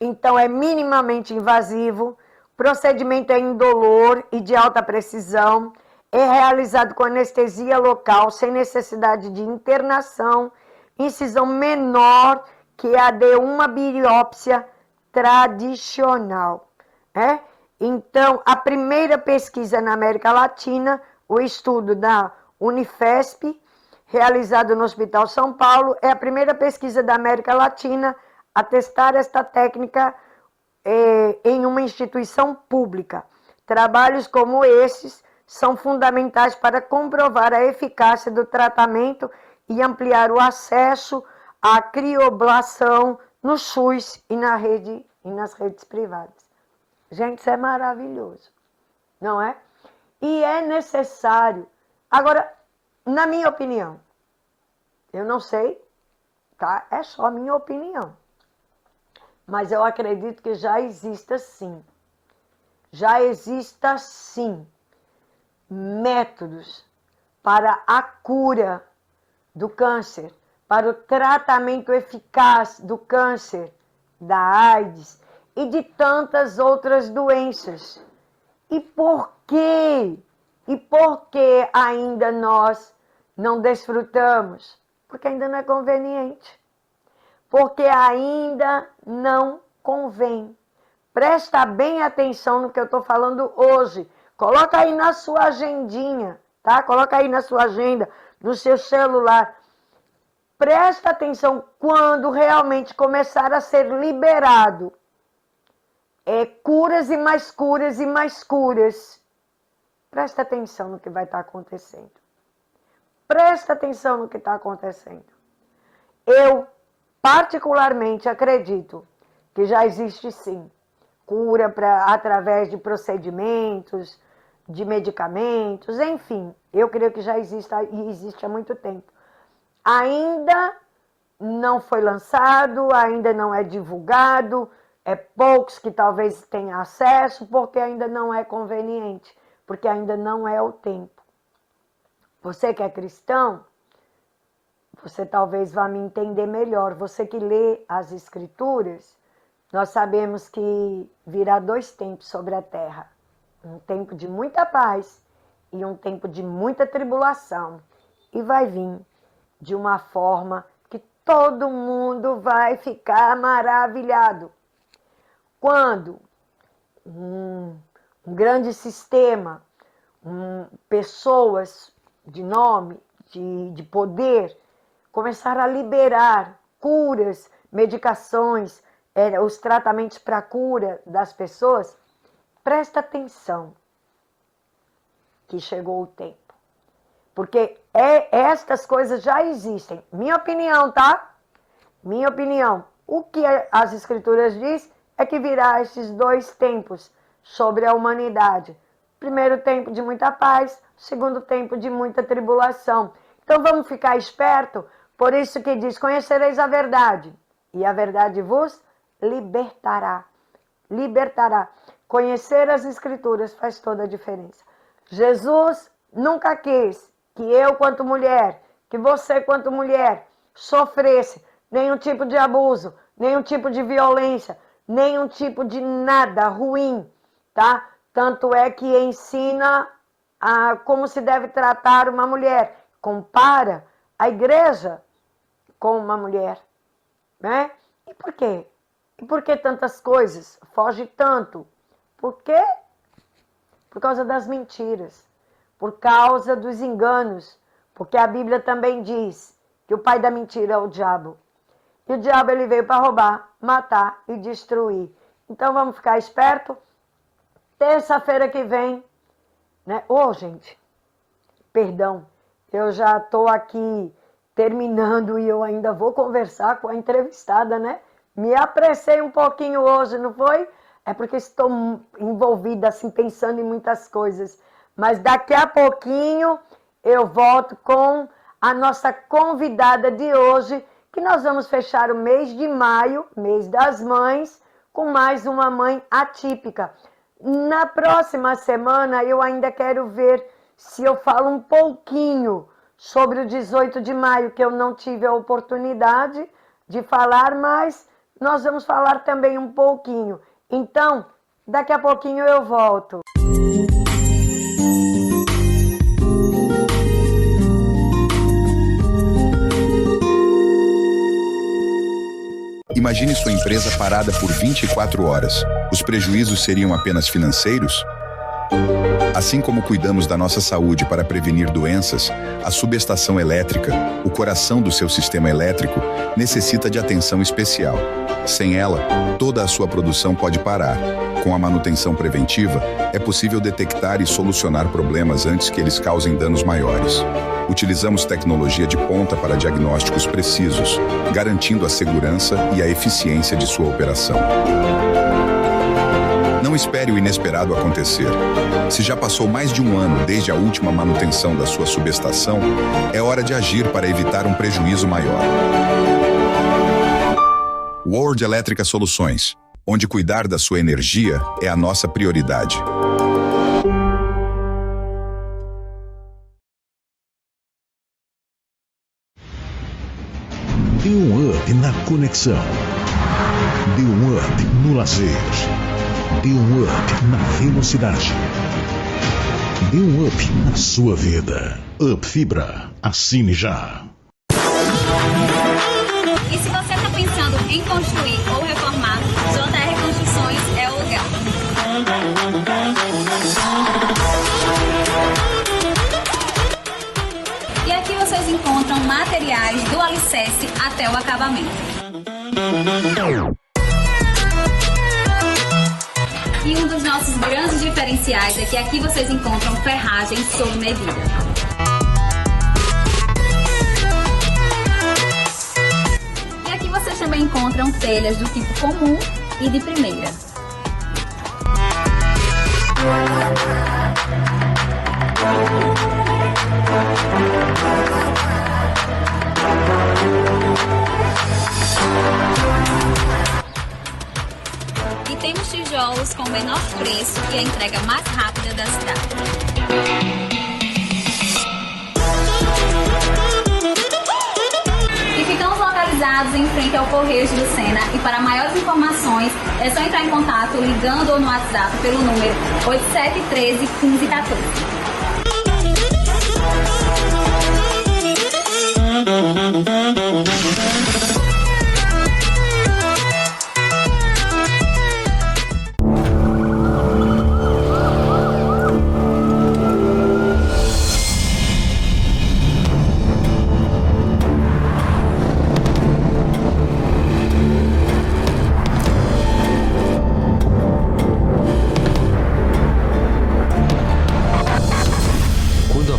Então, é minimamente invasivo, procedimento é indolor e de alta precisão, é realizado com anestesia local, sem necessidade de internação, incisão menor que a de uma biópsia tradicional, né? Então, a primeira pesquisa na América Latina, o estudo da Unifesp, realizado no Hospital São Paulo, é a primeira pesquisa da América Latina a testar esta técnica em uma instituição pública. Trabalhos como esses são fundamentais para comprovar a eficácia do tratamento e ampliar o acesso à crioblação no SUS e nas redes privadas. Gente, isso é maravilhoso, não é? E é necessário. Agora, na minha opinião, eu não sei, tá? É só a minha opinião. Mas eu acredito que já exista sim. Já exista sim métodos para a cura do câncer, para o tratamento eficaz do câncer, da AIDS e de tantas outras doenças. E por quê? E por que ainda nós não desfrutamos? Porque ainda não é conveniente. Porque ainda não convém. Presta bem atenção no que eu estou falando hoje. Coloca aí na sua agendinha, tá? Coloca aí na sua agenda, no seu celular. Presta atenção quando realmente começar a ser liberado. Curas e mais curas e mais curas. Presta atenção no que vai estar acontecendo. Presta atenção no que está acontecendo. Eu, particularmente, acredito que já existe sim cura através de procedimentos, de medicamentos, enfim. Eu creio que já existe e existe há muito tempo. Ainda não foi lançado, ainda não é divulgado, poucos que talvez tenham acesso, porque ainda não é conveniente, porque ainda não é o tempo. Você que é cristão, você talvez vá me entender melhor. Você que lê as Escrituras, nós sabemos que virá 2 tempos sobre a terra. Um tempo de muita paz e um tempo de muita tribulação. E vai vir de uma forma que todo mundo vai ficar maravilhado. Quando um grande sistema, pessoas de nome, de poder, começar a liberar curas, medicações, os tratamentos para a cura das pessoas, presta atenção que chegou o tempo. Porque estas coisas já existem. Minha opinião, tá? Minha opinião. O que as Escrituras diz é que virá esses 2 tempos sobre a humanidade. Primeiro tempo de muita paz, segundo tempo de muita tribulação. Então vamos ficar esperto. Por isso que diz, conhecereis a verdade, e a verdade vos libertará. Libertará. Conhecer as Escrituras faz toda a diferença. Jesus nunca quis que eu, quanto mulher, que você, quanto mulher, sofresse nenhum tipo de abuso, nenhum tipo de violência, nenhum tipo de nada ruim, tá? Tanto é que ensina como se deve tratar uma mulher. Compara a igreja com uma mulher, né? E por quê? E por que tantas coisas? Foge tanto. Por quê? Por causa das mentiras. por causa dos enganos, porque a Bíblia também diz que o pai da mentira é o diabo. E o diabo ele veio para roubar, matar e destruir. Então vamos ficar esperto. Terça-feira que vem, né? Gente, perdão, eu já estou aqui terminando e eu ainda vou conversar com a entrevistada, né? Me apressei um pouquinho hoje, não foi? É porque estou envolvida, assim, pensando em muitas coisas. Mas daqui a pouquinho eu volto com a nossa convidada de hoje, que nós vamos fechar o mês de maio, mês das mães, com mais uma mãe atípica. Na próxima semana eu ainda quero ver se eu falo um pouquinho sobre o 18 de maio, que eu não tive a oportunidade de falar, mas nós vamos falar também um pouquinho. Então, daqui a pouquinho eu volto. Imagine sua empresa parada por 24 horas. Os prejuízos seriam apenas financeiros? Assim como cuidamos da nossa saúde para prevenir doenças, a subestação elétrica, o coração do seu sistema elétrico, necessita de atenção especial. Sem ela, toda a sua produção pode parar. Com a manutenção preventiva, é possível detectar e solucionar problemas antes que eles causem danos maiores. Utilizamos tecnologia de ponta para diagnósticos precisos, garantindo a segurança e a eficiência de sua operação. Não espere o inesperado acontecer. Se já passou mais de um ano desde a última manutenção da sua subestação, é hora de agir para evitar um prejuízo maior. World Elétrica Soluções, onde cuidar da sua energia é a nossa prioridade. Dê um up na conexão. Dê um up no lazer. Dê um up na velocidade. Dê um up na sua vida. Up Fibra. Assine já. E se você está pensando em construir ou reformar, JR Construções é o lugar. E aqui vocês encontram materiais do alicerce até o acabamento. E um dos nossos grandes diferenciais é que aqui vocês encontram ferragens sob medida. E aqui vocês também encontram telhas do tipo comum e de primeira. E temos tijolos com o menor preço e a entrega mais rápida da cidade. E ficamos localizados em frente ao Correios do Sena. E para maiores informações é só entrar em contato ligando ou no WhatsApp pelo número 8713 1514.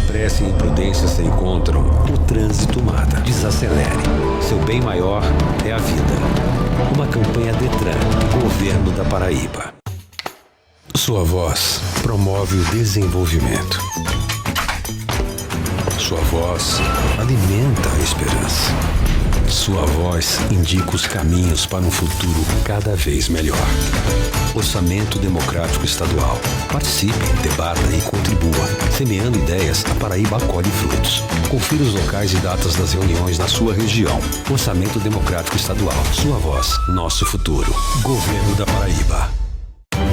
Pressa e imprudência se encontram, o trânsito mata. Desacelere. Seu bem maior é a vida. Uma campanha Detran, Governo da Paraíba. Sua voz promove o desenvolvimento. Sua voz alimenta a esperança. Sua voz indica os caminhos para um futuro cada vez melhor. Orçamento Democrático Estadual. Participe, debata e contribua. Semeando ideias, a Paraíba acolhe frutos. Confira os locais e datas das reuniões na sua região. Orçamento Democrático Estadual. Sua voz, nosso futuro. Governo da Paraíba.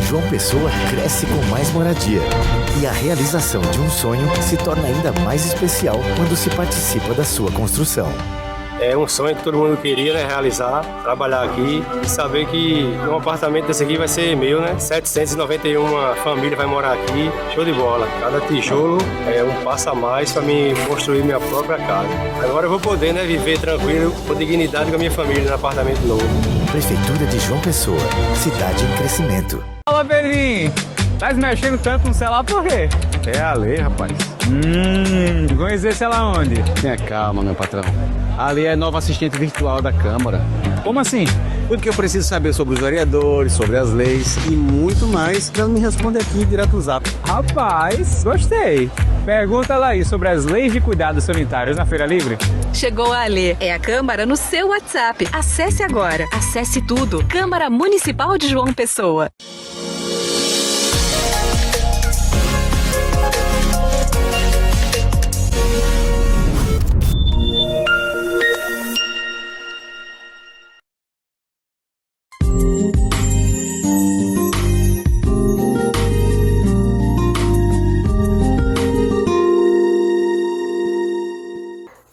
João Pessoa cresce com mais moradia. E a realização de um sonho se torna ainda mais especial quando se participa da sua construção. É um sonho que todo mundo queria, né, realizar, trabalhar aqui e saber que um apartamento desse aqui vai ser meu, né? 791 famílias vai morar aqui, show de bola. Cada tijolo é um passo a mais para mim construir minha própria casa. Agora eu vou poder, né, viver tranquilo, com dignidade com a minha família no apartamento novo. Prefeitura de João Pessoa, cidade em crescimento. Fala, Pedrinho! Tá se mexendo tanto no celular por quê? É a lei, rapaz. Conhecer esse lá onde? Tenha calma, meu patrão. Ali é nova assistente virtual da Câmara. Como assim? Tudo que eu preciso saber sobre os vereadores, sobre as leis e muito mais, ela me responde aqui direto no zap. Rapaz, gostei. Pergunta lá aí sobre as leis de cuidados sanitários na Feira Livre. Chegou a Alê. É a Câmara no seu WhatsApp. Acesse agora. Acesse tudo. Câmara Municipal de João Pessoa.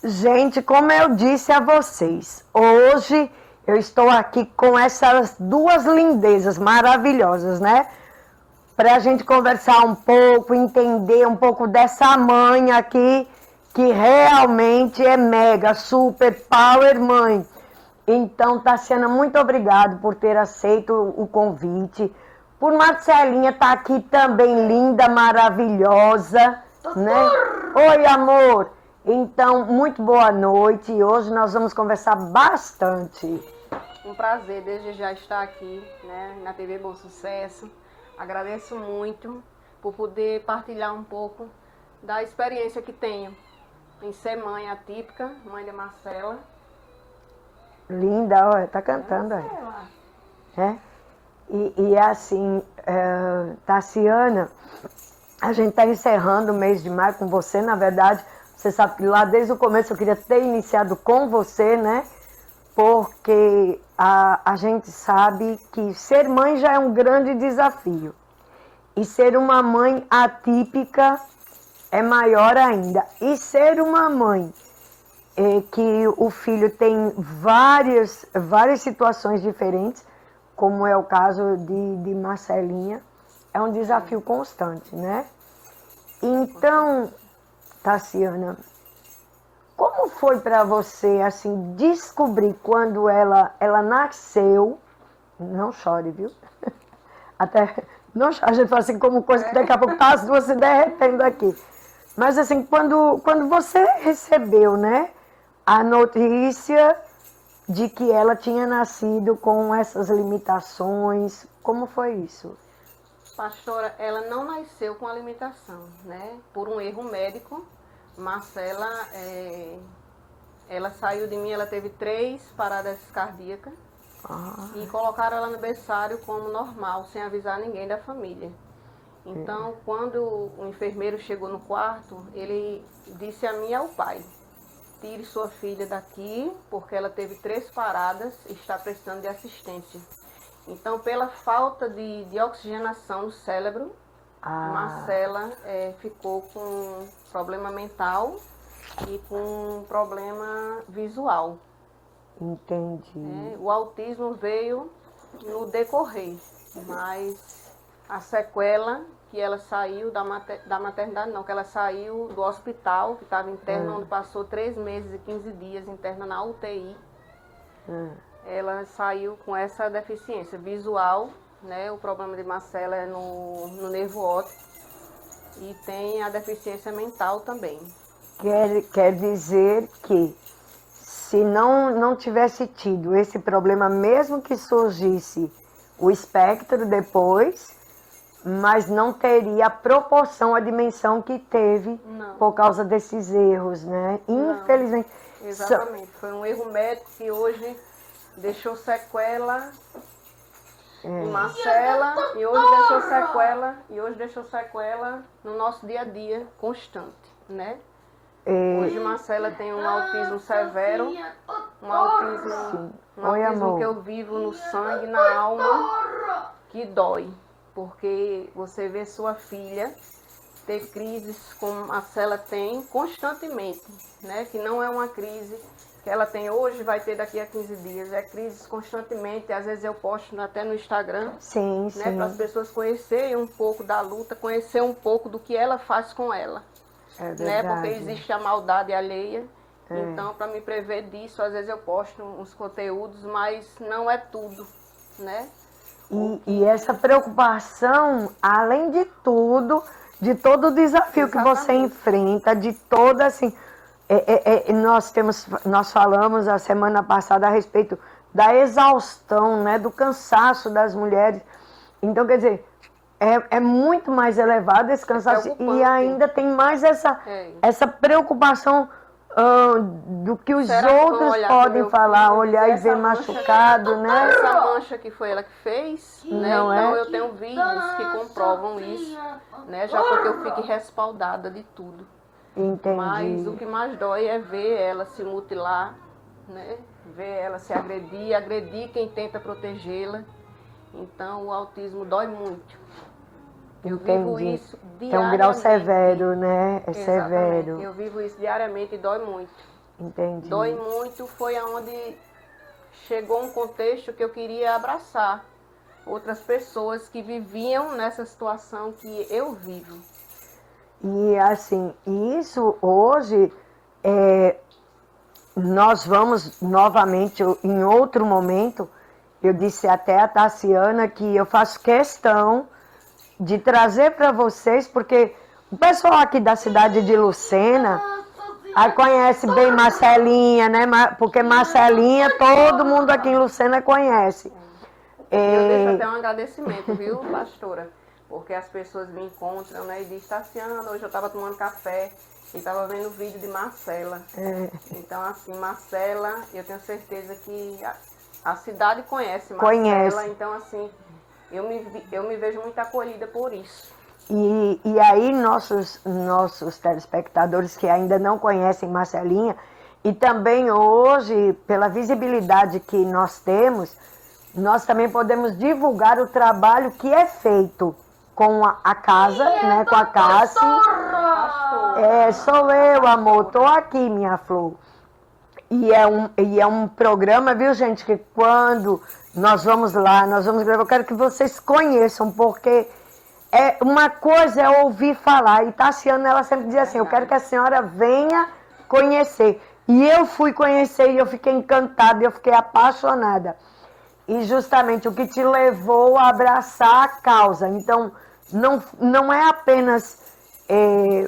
Gente, como eu disse a vocês, hoje eu estou aqui com essas duas lindezas maravilhosas, né? Para a gente conversar um pouco, entender um pouco dessa mãe aqui, que realmente é mega, super power mãe. Então, Tassiana, muito obrigado por ter aceito o convite. Por Marcelinha estar aqui também, linda, maravilhosa, né? Oi, amor. Então, muito boa noite. E hoje nós vamos conversar bastante. Um prazer desde já estar aqui, né, na TV Bom Sucesso. Agradeço muito por poder partilhar um pouco da experiência que tenho em ser mãe atípica, mãe de Marcela. Linda, olha, tá cantando aí. É? E assim, Tassiana, a gente tá encerrando o mês de maio com você, na verdade. Você sabe que lá desde o começo eu queria ter iniciado com você, né? Porque a gente sabe que ser mãe já é um grande desafio. E ser uma mãe atípica é maior ainda. E ser uma mãe que o filho tem várias situações diferentes, como é o caso de Marcelinha, é um desafio constante, né? Então, Tassiana, como foi para você, assim, descobrir quando ela nasceu? Não chore, viu? Até, não, a gente fala assim como coisa que daqui a pouco tá as duas se derretendo aqui. Mas assim, quando você recebeu, né, a notícia de que ela tinha nascido com essas limitações, como foi isso? Pastora, ela não nasceu com a limitação, né? Por um erro médico, Marcela, ela saiu de mim, ela teve 3 paradas cardíacas e colocaram ela no berçário como normal, sem avisar ninguém da família. Então, quando o enfermeiro chegou no quarto, ele disse a mim e ao pai: tire sua filha daqui, porque ela teve 3 paradas e está precisando de assistência. Então, pela falta de oxigenação no cérebro, Marcela ficou com problema mental e com problema visual. Entendi. O autismo veio no decorrer, mas a sequela que ela saiu da maternidade, não, que ela saiu do hospital, que estava interna, onde passou 3 meses e 15 dias interna na UTI. Ela saiu com essa deficiência visual, né? O problema de Marcela é no nervo óptico e tem a deficiência mental também. Quer dizer que se não tivesse tido esse problema, mesmo que surgisse o espectro depois, mas não teria a proporção, a dimensão que teve por causa desses erros, né? Infelizmente. Exatamente. Foi um erro médico que hoje deixou sequela em Marcela e hoje deixou sequela no nosso dia a dia constante, né? Hoje Marcela tem um autismo severo, um autismo que eu vivo no sangue, na alma, que dói, porque você vê sua filha ter crises como Marcela tem constantemente, né? Que não é uma crise que ela tem hoje vai ter daqui a 15 dias. É crises constantemente, às vezes eu posto até no Instagram, Sim, né, sim. para as pessoas conhecerem um pouco da luta, conhecer um pouco do que ela faz com ela. É Né, verdade. porque existe a maldade alheia. É. Então, para me prever disso, às vezes eu posto uns conteúdos, mas não é tudo, né? E essa preocupação, além de tudo, de todo o desafio que você enfrenta, de toda assim. Nós falamos a semana passada a respeito da exaustão, né, do cansaço das mulheres. Então, quer dizer, é muito mais elevado esse cansaço e ainda tem mais essa preocupação do que os outros podem falar, olhar e ver machucado, né? Essa mancha que foi ela que fez, né? Não Então é? eu tenho vídeos que comprovam isso, né? Já porque eu fico respaldada de tudo. Entendi. Mas o que mais dói é ver ela se mutilar, né? Ver ela se agredir quem tenta protegê-la. Então o autismo dói muito. Eu vivo isso diariamente. É um grau severo, né? É Exatamente. severo. Eu vivo isso diariamente e dói muito. Entendi. Dói muito, foi aonde chegou um contexto que eu queria abraçar outras pessoas que viviam nessa situação que eu vivo. E assim, isso hoje, nós vamos novamente, em outro momento, eu disse até a Tassiana que eu faço questão de trazer para vocês, porque o pessoal aqui da cidade de Lucena aí conhece bem Marcelinha, né? Porque Marcelinha todo mundo aqui em Lucena conhece. Eu deixo até um agradecimento, viu, pastora? Porque as pessoas me encontram, né, e dizem, Tassiana, hoje eu estava tomando café e estava vendo o vídeo de Marcela. Então, assim, Marcela, eu tenho certeza que a cidade conhece Marcela. Então, assim, eu me vejo muito acolhida por isso. E aí nossos telespectadores que ainda não conhecem Marcelinha, e também hoje, pela visibilidade que nós temos, nós também podemos divulgar o trabalho que é feito com a casa, né, com a Cassi. Sou eu, amor, tô aqui, minha flor. E é um programa, viu, gente, que quando nós vamos lá, nós vamos gravar, eu quero que vocês conheçam, porque uma coisa é ouvir falar, e Tassiana, ela sempre diz assim, eu quero que a senhora venha conhecer. E eu fui conhecer e eu fiquei encantada, eu fiquei apaixonada. E justamente o que te levou a abraçar a causa. Então, não é apenas...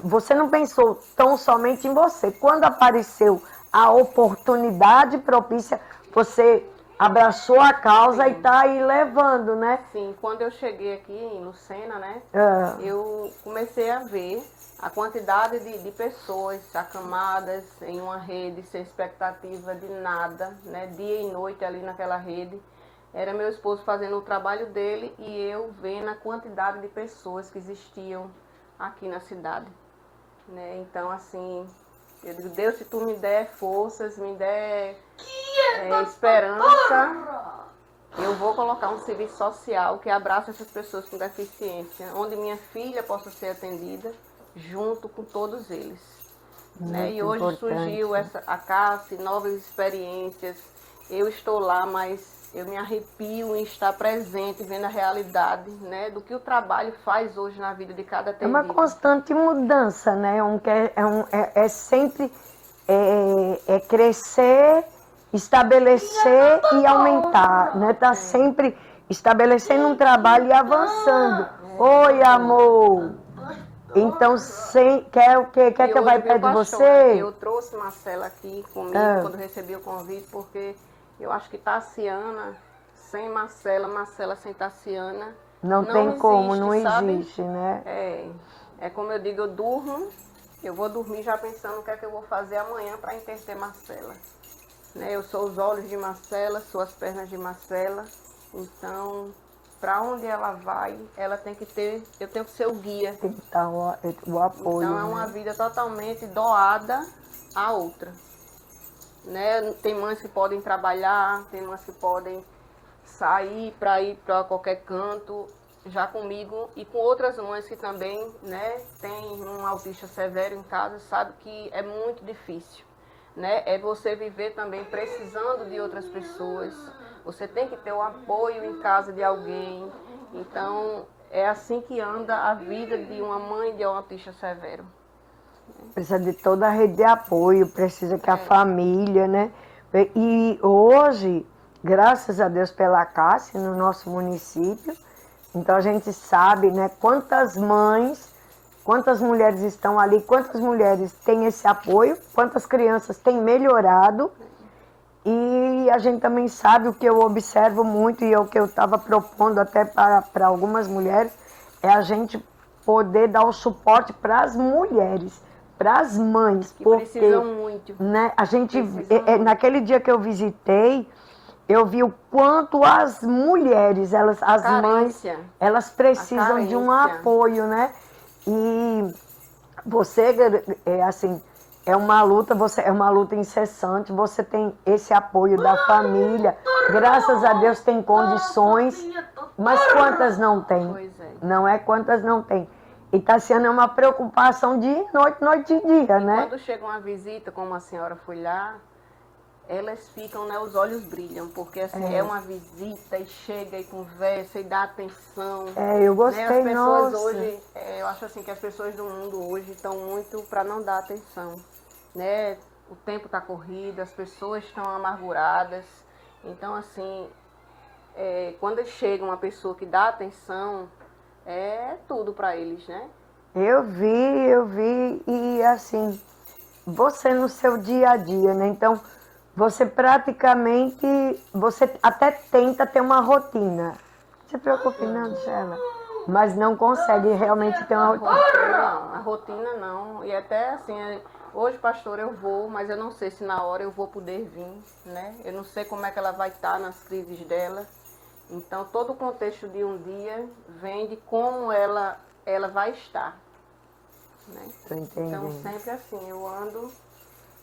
você não pensou tão somente em você. Quando apareceu a oportunidade propícia, você abraçou a causa e está aí levando, né? Sim, quando eu cheguei aqui em Lucena, né? Eu comecei a ver a quantidade de pessoas acamadas em uma rede, sem expectativa de nada, né? Dia e noite ali naquela rede. Era meu esposo fazendo o trabalho dele e eu vendo a quantidade de pessoas que existiam aqui na cidade, né? Então, assim, eu digo, Deus, se tu me der forças, me der esperança, eu vou colocar um serviço social que abraça essas pessoas com deficiência, onde minha filha possa ser atendida junto com todos eles. Né? E hoje surgiu a Cassi, novas experiências. Eu estou lá, mas eu me arrepio em estar presente, vendo a realidade, né, do que o trabalho faz hoje na vida de cada atendido. É uma constante mudança, né? É sempre crescer, estabelecer e aumentar, né? Tá sempre estabelecendo um trabalho e avançando. Oi, amor! Então, quer que eu vá perto de você? Eu trouxe Marcela aqui comigo quando recebi o convite, porque eu acho que Tassiana sem Marcela, Marcela sem Tassiana não tem existe, como, não existe, sabe? Né? É como eu digo, eu vou dormir já pensando o que é que eu vou fazer amanhã para interter Marcela. Né? Eu sou os olhos de Marcela, sou as pernas de Marcela, então para onde ela vai, ela tem que ter, eu tenho que ser o guia. Tem que dar o apoio. Então é uma vida totalmente doada à outra. Né? Tem mães que podem trabalhar, tem mães que podem sair para qualquer canto, já comigo e com outras mães que também, né, tem um autista severo em casa, sabe que é muito difícil. né? É você viver também precisando de outras pessoas. Você tem que ter o apoio em casa de alguém. Então, é assim que anda a vida de uma mãe de um autista severo. Precisa de toda a rede de apoio, precisa que a família, né? E hoje, graças a Deus pela Cássia, no nosso município, então a gente sabe, né, quantas mães, quantas mulheres estão ali, quantas mulheres têm esse apoio, quantas crianças têm melhorado. E a gente também sabe o que eu observo muito e o que eu estava propondo até para algumas mulheres, é a gente poder dar o suporte para as mulheres, para as mães, que porque precisam muito. Né, a gente naquele dia que eu visitei, eu vi o quanto as mulheres, as mães, elas precisam de um apoio, né? E você, assim, é uma luta incessante, você tem esse apoio da família, graças a Deus tem condições, mas quantas não tem? Pois é. Não é quantas não tem. E está sendo uma preocupação de noite e dia, né? Quando chega uma visita, como a senhora foi lá, elas ficam, né, os olhos brilham, porque assim, é uma visita e chega e conversa e dá atenção. Eu gostei, né? As pessoas nossa. hoje, eu acho assim que as pessoas do mundo hoje estão muito para não dar atenção, né? O tempo está corrido, as pessoas estão amarguradas, então assim, quando chega uma pessoa que dá atenção, é tudo para eles, né? Eu vi, e assim, você no seu dia a dia, né? Então, você praticamente, você até tenta ter uma rotina. Não se preocupe não, Sheila. Mas não consegue realmente ter uma rotina. Não, a rotina não. E até assim, hoje, pastor, eu vou, mas eu não sei se na hora eu vou poder vir, né? Eu não sei como é que ela vai estar nas crises dela. Então, todo o contexto de um dia vem de como ela vai estar, né? Tô entendendo. Então, sempre assim, eu ando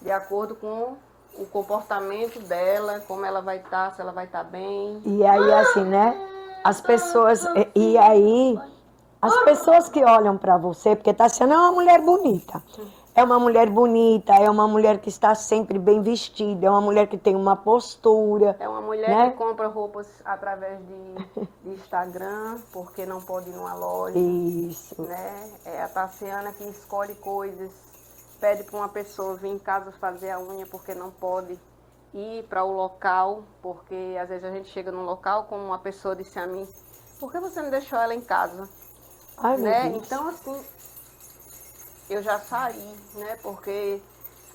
de acordo com o comportamento dela, como ela vai estar, se ela vai estar bem. E aí, assim, né? As pessoas que olham para você, porque Tassiana é uma mulher bonita. É uma mulher bonita, é uma mulher que está sempre bem vestida, é uma mulher que tem uma postura. É uma mulher, né, que compra roupas através de Instagram, porque não pode ir numa loja. Isso. Né? É a Tassiana que escolhe coisas, pede para uma pessoa vir em casa fazer a unha porque não pode ir para o local, porque às vezes a gente chega num local, como uma pessoa disse a mim, por que você não deixou ela em casa? Ai, né? meu Deus. Então, assim, eu já saí, né? Porque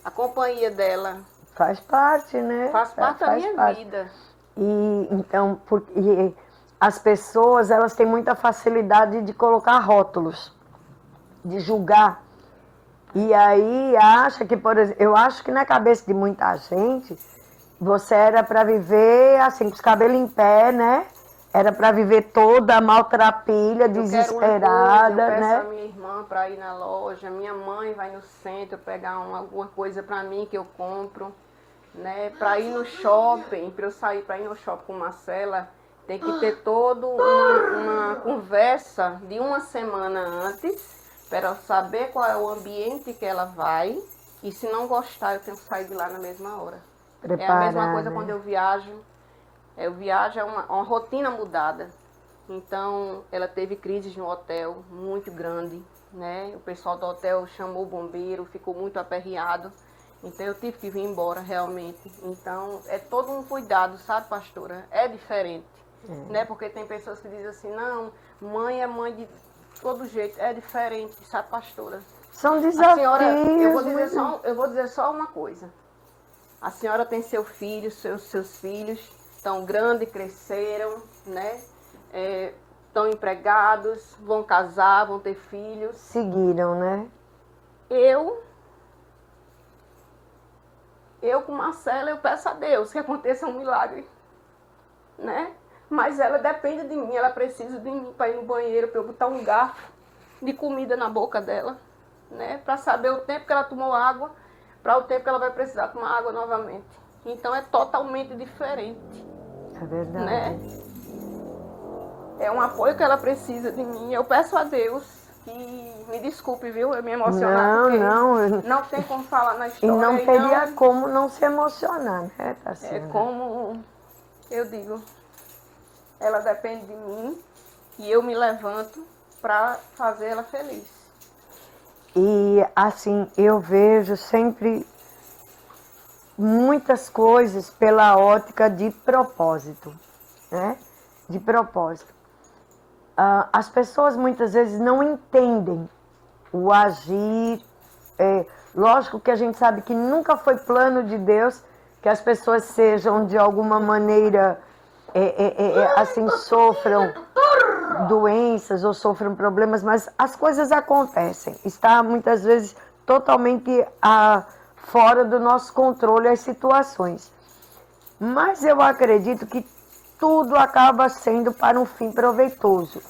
a companhia dela faz parte, né? Faz parte da minha vida. E então, porque as pessoas, elas têm muita facilidade de colocar rótulos, de julgar. E aí acha que, por exemplo, eu acho que na cabeça de muita gente, você era para viver assim, com os cabelos em pé, né? Era para viver toda maltrapilha, desesperada, eu peço né? a minha irmã para ir na loja, minha mãe vai no centro pegar alguma coisa para mim que eu compro, né? Para ir no shopping, para eu sair para ir no shopping com Marcela, tem que ter toda uma conversa de uma semana antes, para eu saber qual é o ambiente que ela vai, e se não gostar, eu tenho que sair de lá na mesma hora. É a mesma coisa, né? Quando eu viajo. Eu viajo, é uma rotina mudada. Então, ela teve crises no hotel, muito grande, né? O pessoal do hotel chamou o bombeiro, ficou muito aperreado. Então, eu tive que vir embora, realmente. Então, é todo um cuidado, sabe, pastora? É diferente, né? Porque tem pessoas que dizem assim, não, mãe é mãe de todo jeito. É diferente, sabe, pastora? São desafios. A senhora, eu vou dizer só uma coisa. A senhora tem seu filho, seus filhos estão grandes, cresceram, né? Estão empregados, vão casar, vão ter filhos. Seguiram, né? Eu com Marcela, eu peço a Deus que aconteça um milagre, né? Mas ela depende de mim, ela precisa de mim para ir no banheiro, para eu botar um garfo de comida na boca dela, né? Para saber o tempo que ela tomou água, para o tempo que ela vai precisar tomar água novamente. Então é totalmente diferente. É verdade. Né? É um apoio que ela precisa de mim. Eu peço a Deus que me desculpe, viu? Eu me emocionar, porque não tem como falar na história. E não teria como não se emocionar, né, Tassiana? É como eu digo, ela depende de mim e eu me levanto para fazer ela feliz. E assim, eu vejo sempre muitas coisas pela ótica de propósito, né? De propósito. As pessoas muitas vezes não entendem o agir. Lógico que a gente sabe que nunca foi plano de Deus que as pessoas sejam de alguma maneira assim, sofram doenças ou sofram problemas, mas as coisas acontecem. Está muitas vezes totalmente fora do nosso controle as situações. Mas eu acredito que tudo acaba sendo para um fim proveitoso.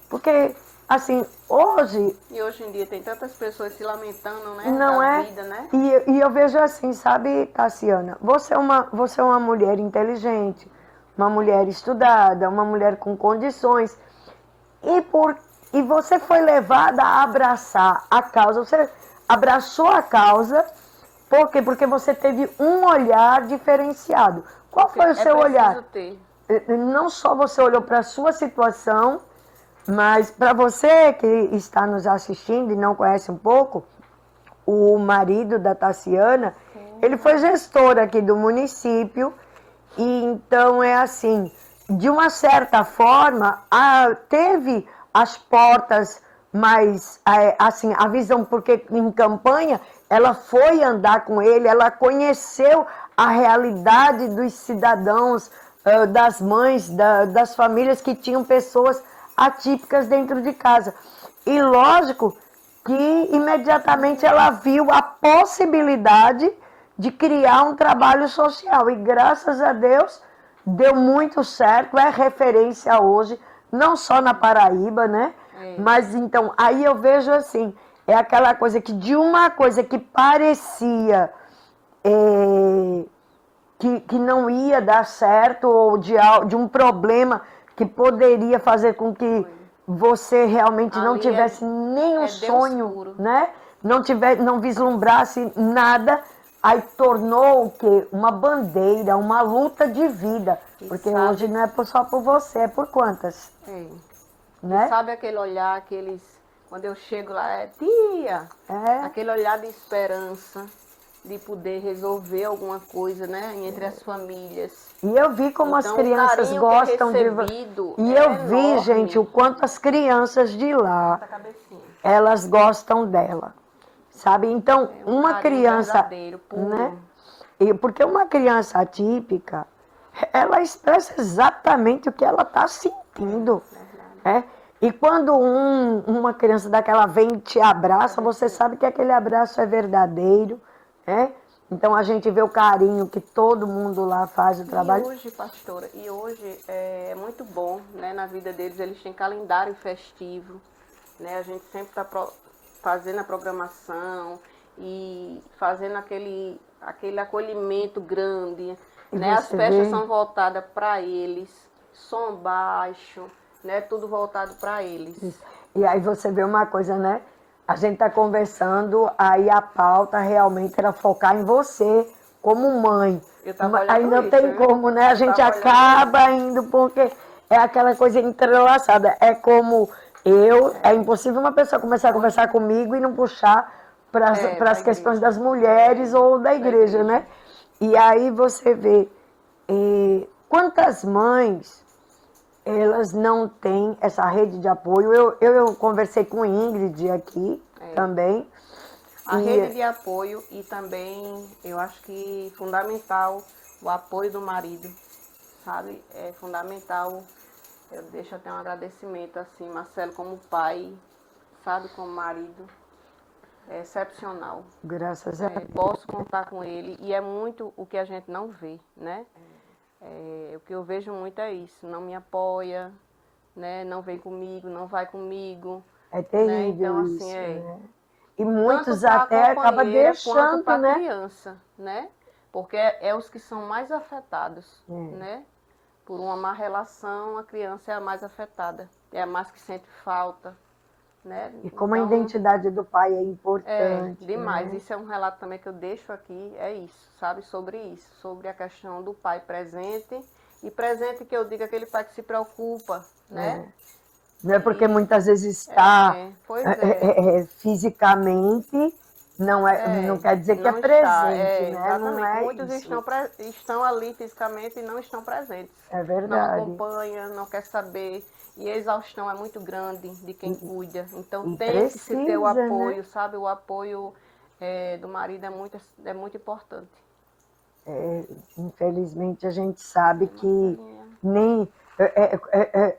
Porque, assim, hoje... E hoje em dia tem tantas pessoas se lamentando, né? Não da é? vida, né? E eu vejo assim, sabe, Tassiana? Você é uma mulher inteligente, uma mulher estudada, uma mulher com condições. E você foi levada a abraçar a causa. Você abraçou a causa. Por quê? Porque você teve um olhar diferenciado. Qual foi o seu olhar? Ter. Não só você olhou para a sua situação, mas para você que está nos assistindo e não conhece um pouco, o marido da Tassiana, ele foi gestor aqui do município. E então é assim, de uma certa forma, teve as portas mais, assim, a visão, porque em campanha ela foi andar com ele, ela conheceu a realidade dos cidadãos, das mães, das famílias que tinham pessoas atípicas dentro de casa. E lógico que imediatamente ela viu a possibilidade de criar um trabalho social. E graças a Deus deu muito certo, é referência hoje, não só na Paraíba, né? Mas então, aí eu vejo assim, é aquela coisa que de uma coisa que parecia que não ia dar certo, ou de um problema que poderia fazer com que você realmente não tivesse nenhum sonho, né? Não vislumbrasse nada, aí tornou o quê? Uma bandeira, uma luta de vida. Porque hoje não é só por você, é por quantas? Né? E sabe aquele olhar, quando eu chego lá, tia, aquele olhar de esperança, de poder resolver alguma coisa, né, entre as famílias. E eu vi como as crianças gostam de você. E eu vi, gente, o quanto as crianças de lá, elas gostam dela. Sabe? Então, uma criança, né? Porque uma criança atípica, ela expressa exatamente o que ela está sentindo. E quando uma criança daquela vem e te abraça, você sabe que aquele abraço é verdadeiro. Então a gente vê o carinho que todo mundo lá faz o trabalho. E hoje, pastora, é muito bom, né, na vida deles, eles têm calendário festivo, né, a gente sempre está fazendo a programação e fazendo aquele acolhimento grande, né, as festas são voltadas para eles, som baixo, né, tudo voltado para eles. Isso. E aí você vê uma coisa, né? A gente está conversando, aí a pauta realmente era focar em você, como mãe. Aí não tem como, né? A gente acaba indo, porque é aquela coisa entrelaçada. É como é impossível uma pessoa começar a conversar comigo e não puxar para as questões das mulheres ou da igreja, né? E aí você vê quantas mães elas não têm essa rede de apoio. Eu conversei com Ingrid aqui também. A rede de apoio e também, eu acho que fundamental o apoio do marido, sabe? É fundamental. Eu deixo até um agradecimento, assim, Marcelo como pai, sabe, como marido. É excepcional. Graças a Deus. Posso contar com ele e é muito o que a gente não vê, né? O que eu vejo muito é isso, não me apoia, né? Não vem comigo, não vai comigo. É terrível, né? Então, assim, isso, né? E muitos até acabam deixando, né? A criança, né? Porque é os que são mais afetados, né? Por uma má relação, a criança é a mais afetada, é a mais que sente falta, né? E como Então, a identidade do pai é importante. Demais. Né? Isso é um relato também que eu deixo aqui, é isso, sabe? Sobre isso, sobre a questão do pai presente. E presente que eu digo aquele pai que se preocupa, né? Não é porque muitas vezes está pois é. Fisicamente, não quer dizer que é presente, né? Exatamente. Não é Muitos isso. estão ali fisicamente e não estão presentes. É verdade. Não acompanha, não quer saber. E a exaustão é muito grande de quem cuida. Então tem que se ter o apoio, né? Sabe? O apoio do marido é muito importante. Infelizmente a gente sabe que nem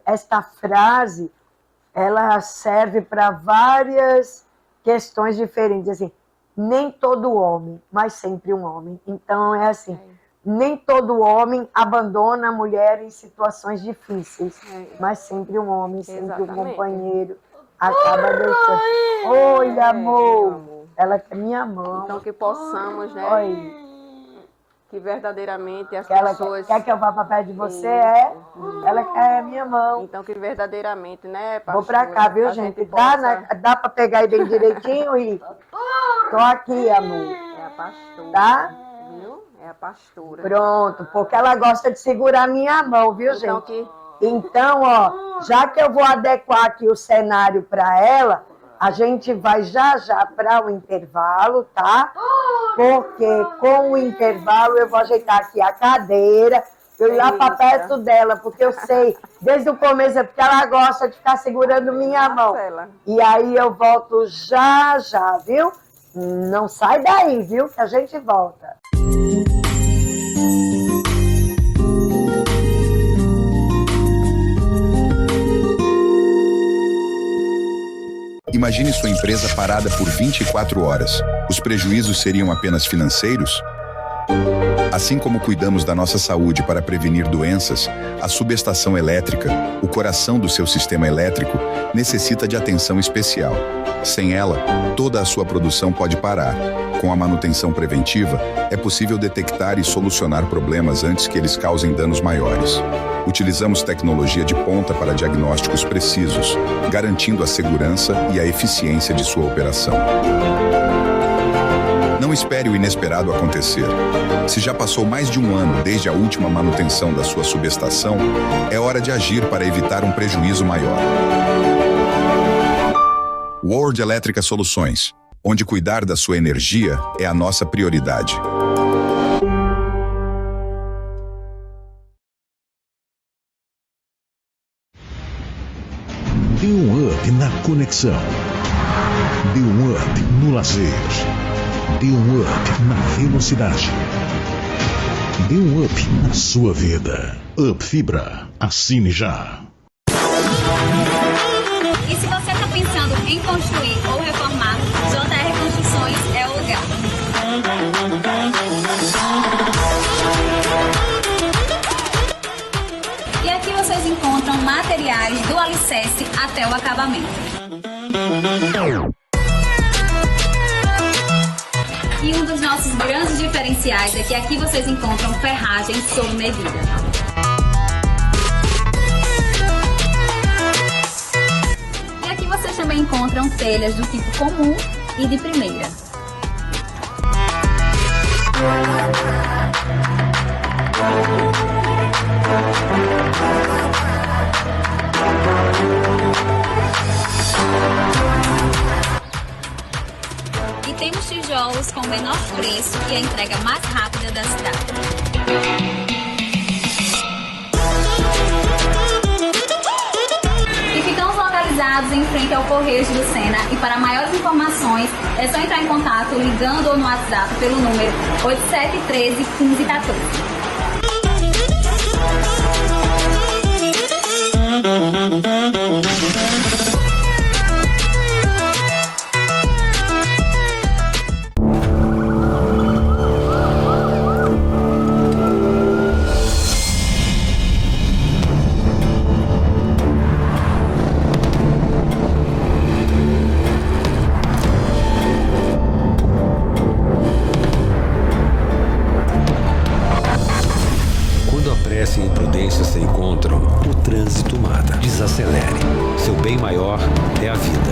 esta frase ela serve para várias questões diferentes, assim, nem todo homem, mas sempre um homem. Então é assim, nem todo homem abandona a mulher em situações difíceis, mas sempre um homem, sempre um companheiro acaba deixando. Oi, amor. Ela quer minha mão. Então que possamos, né? Oi. Que verdadeiramente as ela pessoas... Quer que eu vá para perto de você? Ela quer minha mão. Então que verdadeiramente, né, pastora? Vou para cá, viu, gente? Dá para pegar aí bem direitinho e... Tô aqui, amor. É a pastora. Tá? Viu? É a pastora. Pronto, porque ela gosta de segurar minha mão, viu, então, gente? Então, ó, já que eu vou adequar aqui o cenário para ela, a gente vai já para o intervalo, tá? Porque com o intervalo eu vou ajeitar aqui a cadeira, eu ir lá para perto dela, porque eu sei, desde o começo, é porque ela gosta de ficar segurando minha mão. E aí eu volto já, viu? Não sai daí, viu? Que a gente volta. Imagine sua empresa parada por 24 horas. Os prejuízos seriam apenas financeiros? Assim como cuidamos da nossa saúde para prevenir doenças, a subestação elétrica, o coração do seu sistema elétrico, necessita de atenção especial. Sem ela, toda a sua produção pode parar. Com a manutenção preventiva, é possível detectar e solucionar problemas antes que eles causem danos maiores. Utilizamos tecnologia de ponta para diagnósticos precisos, garantindo a segurança e a eficiência de sua operação. Não espere o inesperado acontecer. Se já passou mais de um ano desde a última manutenção da sua subestação, é hora de agir para evitar um prejuízo maior. World Elétrica Soluções, onde cuidar da sua energia é a nossa prioridade. Dê um up na conexão. Dê um up no lazer. Dê um up na velocidade. Dê um up na sua vida. Up Fibra. Assine já. E se você está pensando em construir ou reformar, JR Construções é o lugar. E aqui vocês encontram materiais do alicerce até o acabamento. E um dos nossos grandes diferenciais é que aqui vocês encontram ferragens sob medida. E aqui vocês também encontram telhas do tipo comum e de primeira. E temos tijolos com o menor preço e a entrega mais rápida da cidade. E ficamos localizados em frente ao Correios do Sena. E para maiores informações é só entrar em contato ligando ou no WhatsApp pelo número 8713 1514. Petro, o trânsito mata. Desacelere. Seu bem maior é a vida.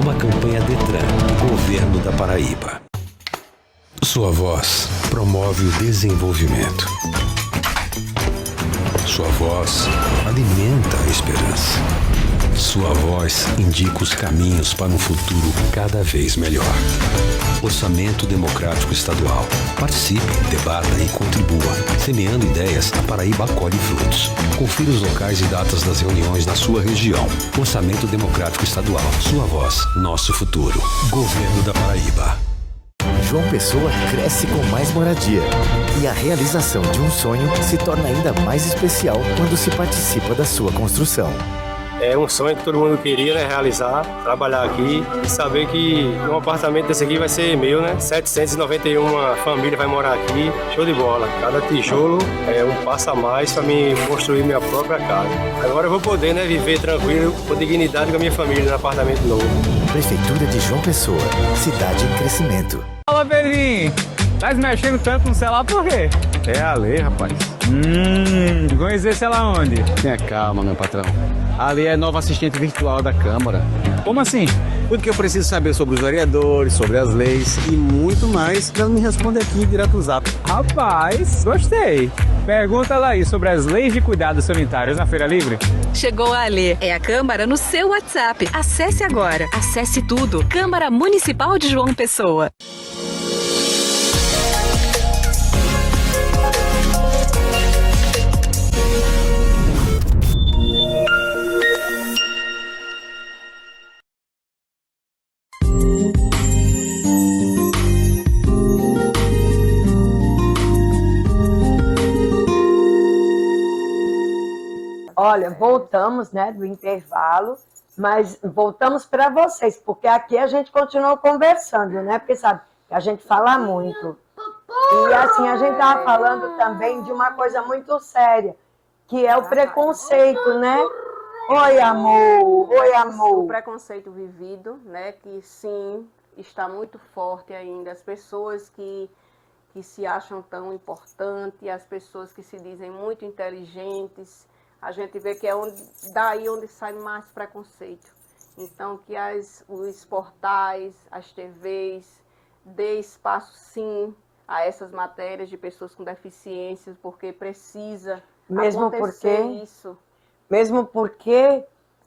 Uma campanha Detran, Governo da Paraíba. Sua voz promove o desenvolvimento. Sua voz alimenta a esperança. Sua voz indica os caminhos para um futuro cada vez melhor. Orçamento Democrático Estadual. Participe, debata e contribua. Semeando ideias, a Paraíba colhe frutos. Confira os locais e datas das reuniões na sua região. Orçamento Democrático Estadual. Sua voz, nosso futuro. Governo da Paraíba. João Pessoa cresce com mais moradia. E a realização de um sonho se torna ainda mais especial quando se participa da sua construção. É um sonho que todo mundo queria, né, realizar, trabalhar aqui e saber que um apartamento desse aqui vai ser meu, né? 791 famílias vai morar aqui, show de bola. Cada tijolo é um passo a mais para mim construir minha própria casa. Agora eu vou poder, né, viver tranquilo, com dignidade com a minha família no apartamento novo. Prefeitura de João Pessoa, cidade em crescimento. Fala, Pedrinho! Tá se mexendo tanto no celular por quê? É a lei, rapaz. Conhecer esse lá onde? Tenha calma, meu patrão. Ali é nova assistente virtual da Câmara. Como assim? Tudo que eu preciso saber sobre os vereadores, sobre as leis e muito mais, ela me responde aqui direto no Zap. Rapaz, gostei. Pergunta lá aí sobre as leis de cuidados sanitários na Feira Livre. Chegou a Alê. É a Câmara no seu WhatsApp. Acesse agora. Acesse tudo. Câmara Municipal de João Pessoa. Olha, voltamos, né, do intervalo, mas voltamos para vocês, porque aqui a gente continua conversando, né? Porque sabe, a gente fala muito. E assim, a gente estava falando também de uma coisa muito séria, que é o preconceito, né? Oi, amor! Oi, amor! O preconceito vivido, né? Que sim, está muito forte ainda. As pessoas que se acham tão importantes, as pessoas que se dizem muito inteligentes, a gente vê que é daí onde sai mais preconceito. Então, que os portais, as TVs, dê espaço, sim, a essas matérias de pessoas com deficiências, porque precisa acontecer isso. Mesmo porque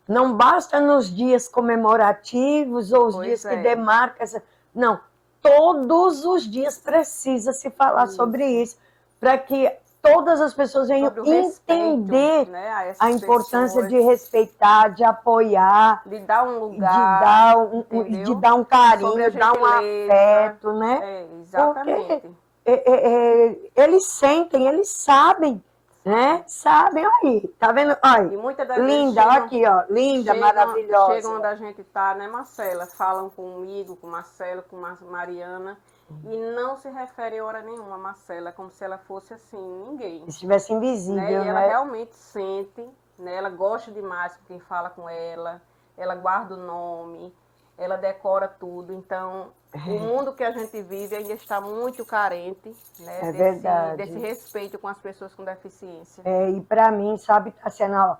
não basta nos dias comemorativos ou os dias que demarcam. Não, todos os dias precisa se falar sobre isso, para que todas as pessoas venham entender, né, a importância de respeitar, de apoiar, de dar um lugar, de dar um carinho, de dar um afeto, né? Exatamente. Porque eles sentem, eles sabem, né? Sabem, aí, tá vendo? Olha, linda, olha aqui, ó, linda, maravilhosa. Chegam onde a gente tá, né, Marcela? Falam comigo, com Marcelo, com Mariana. E não se refere a hora nenhuma a Marcela, como se ela fosse assim, ninguém. Se estivesse invisível, né? E ela realmente sente, né? Ela gosta demais com quem fala com ela, ela guarda o nome, ela decora tudo. Então, o mundo que a gente vive ainda está muito carente, né? Desse respeito com as pessoas com deficiência. E para mim, sabe, Tassiana,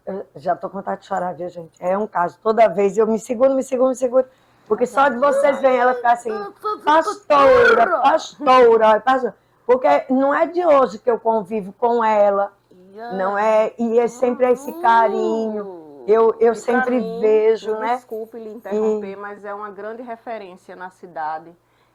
eu já tô com vontade de chorar, viu, gente? É um caso, toda vez eu me seguro. Porque só de vocês verem ela ficar assim, pastora. Porque não é de hoje que eu convivo com ela, não é? E é sempre esse carinho, eu sempre vejo, né? Desculpe lhe interromper, mas é uma grande referência na cidade,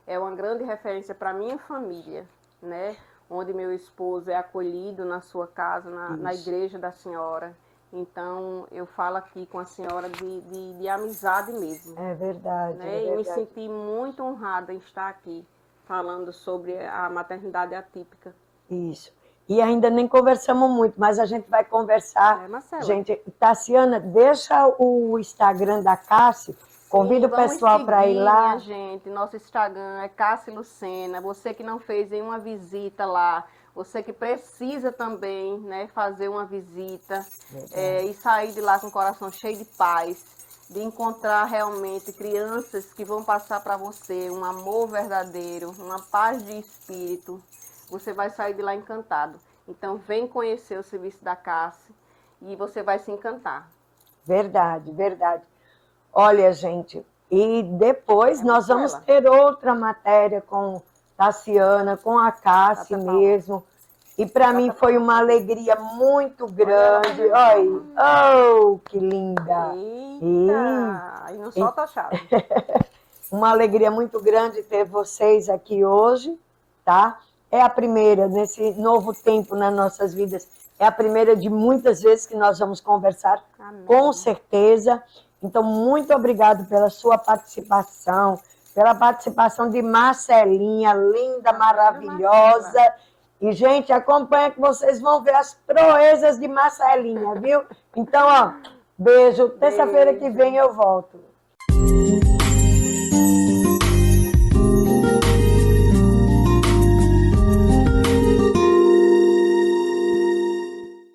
é uma grande referência para minha família, né? Onde meu esposo é acolhido na sua casa, na igreja da senhora. Então, eu falo aqui com a senhora de amizade mesmo. É verdade, né? E me senti muito honrada em estar aqui, falando sobre a maternidade atípica. Isso. E ainda nem conversamos muito, mas a gente vai conversar. Marcela. Gente, Tassiana, deixa o Instagram da Cássia, convida o pessoal para ir lá. Minha gente, nosso Instagram é Cássia Lucena. Você que não fez nenhuma visita lá, você que precisa também, né, fazer uma visita e sair de lá com o coração cheio de paz, de encontrar realmente crianças que vão passar para você um amor verdadeiro, uma paz de espírito. Você vai sair de lá encantado. Então, vem conhecer o serviço da Cassi e você vai se encantar. Verdade, verdade. Olha, gente, e depois nós vamos ter outra matéria com Tassiana, com a Cassi mesmo. E para mim foi uma alegria muito grande. Olha, oh, que linda! Eita! E não solta a chave. Uma alegria muito grande ter vocês aqui hoje, tá? É a primeira, nesse novo tempo nas nossas vidas, é a primeira de muitas vezes que nós vamos conversar, com certeza. Então, muito obrigado pela sua participação, pela participação de Marcelinha, linda, maravilhosa. E, gente, acompanha que vocês vão ver as proezas de Marcelinha, viu? Então, ó, beijo. Terça-feira que vem eu volto.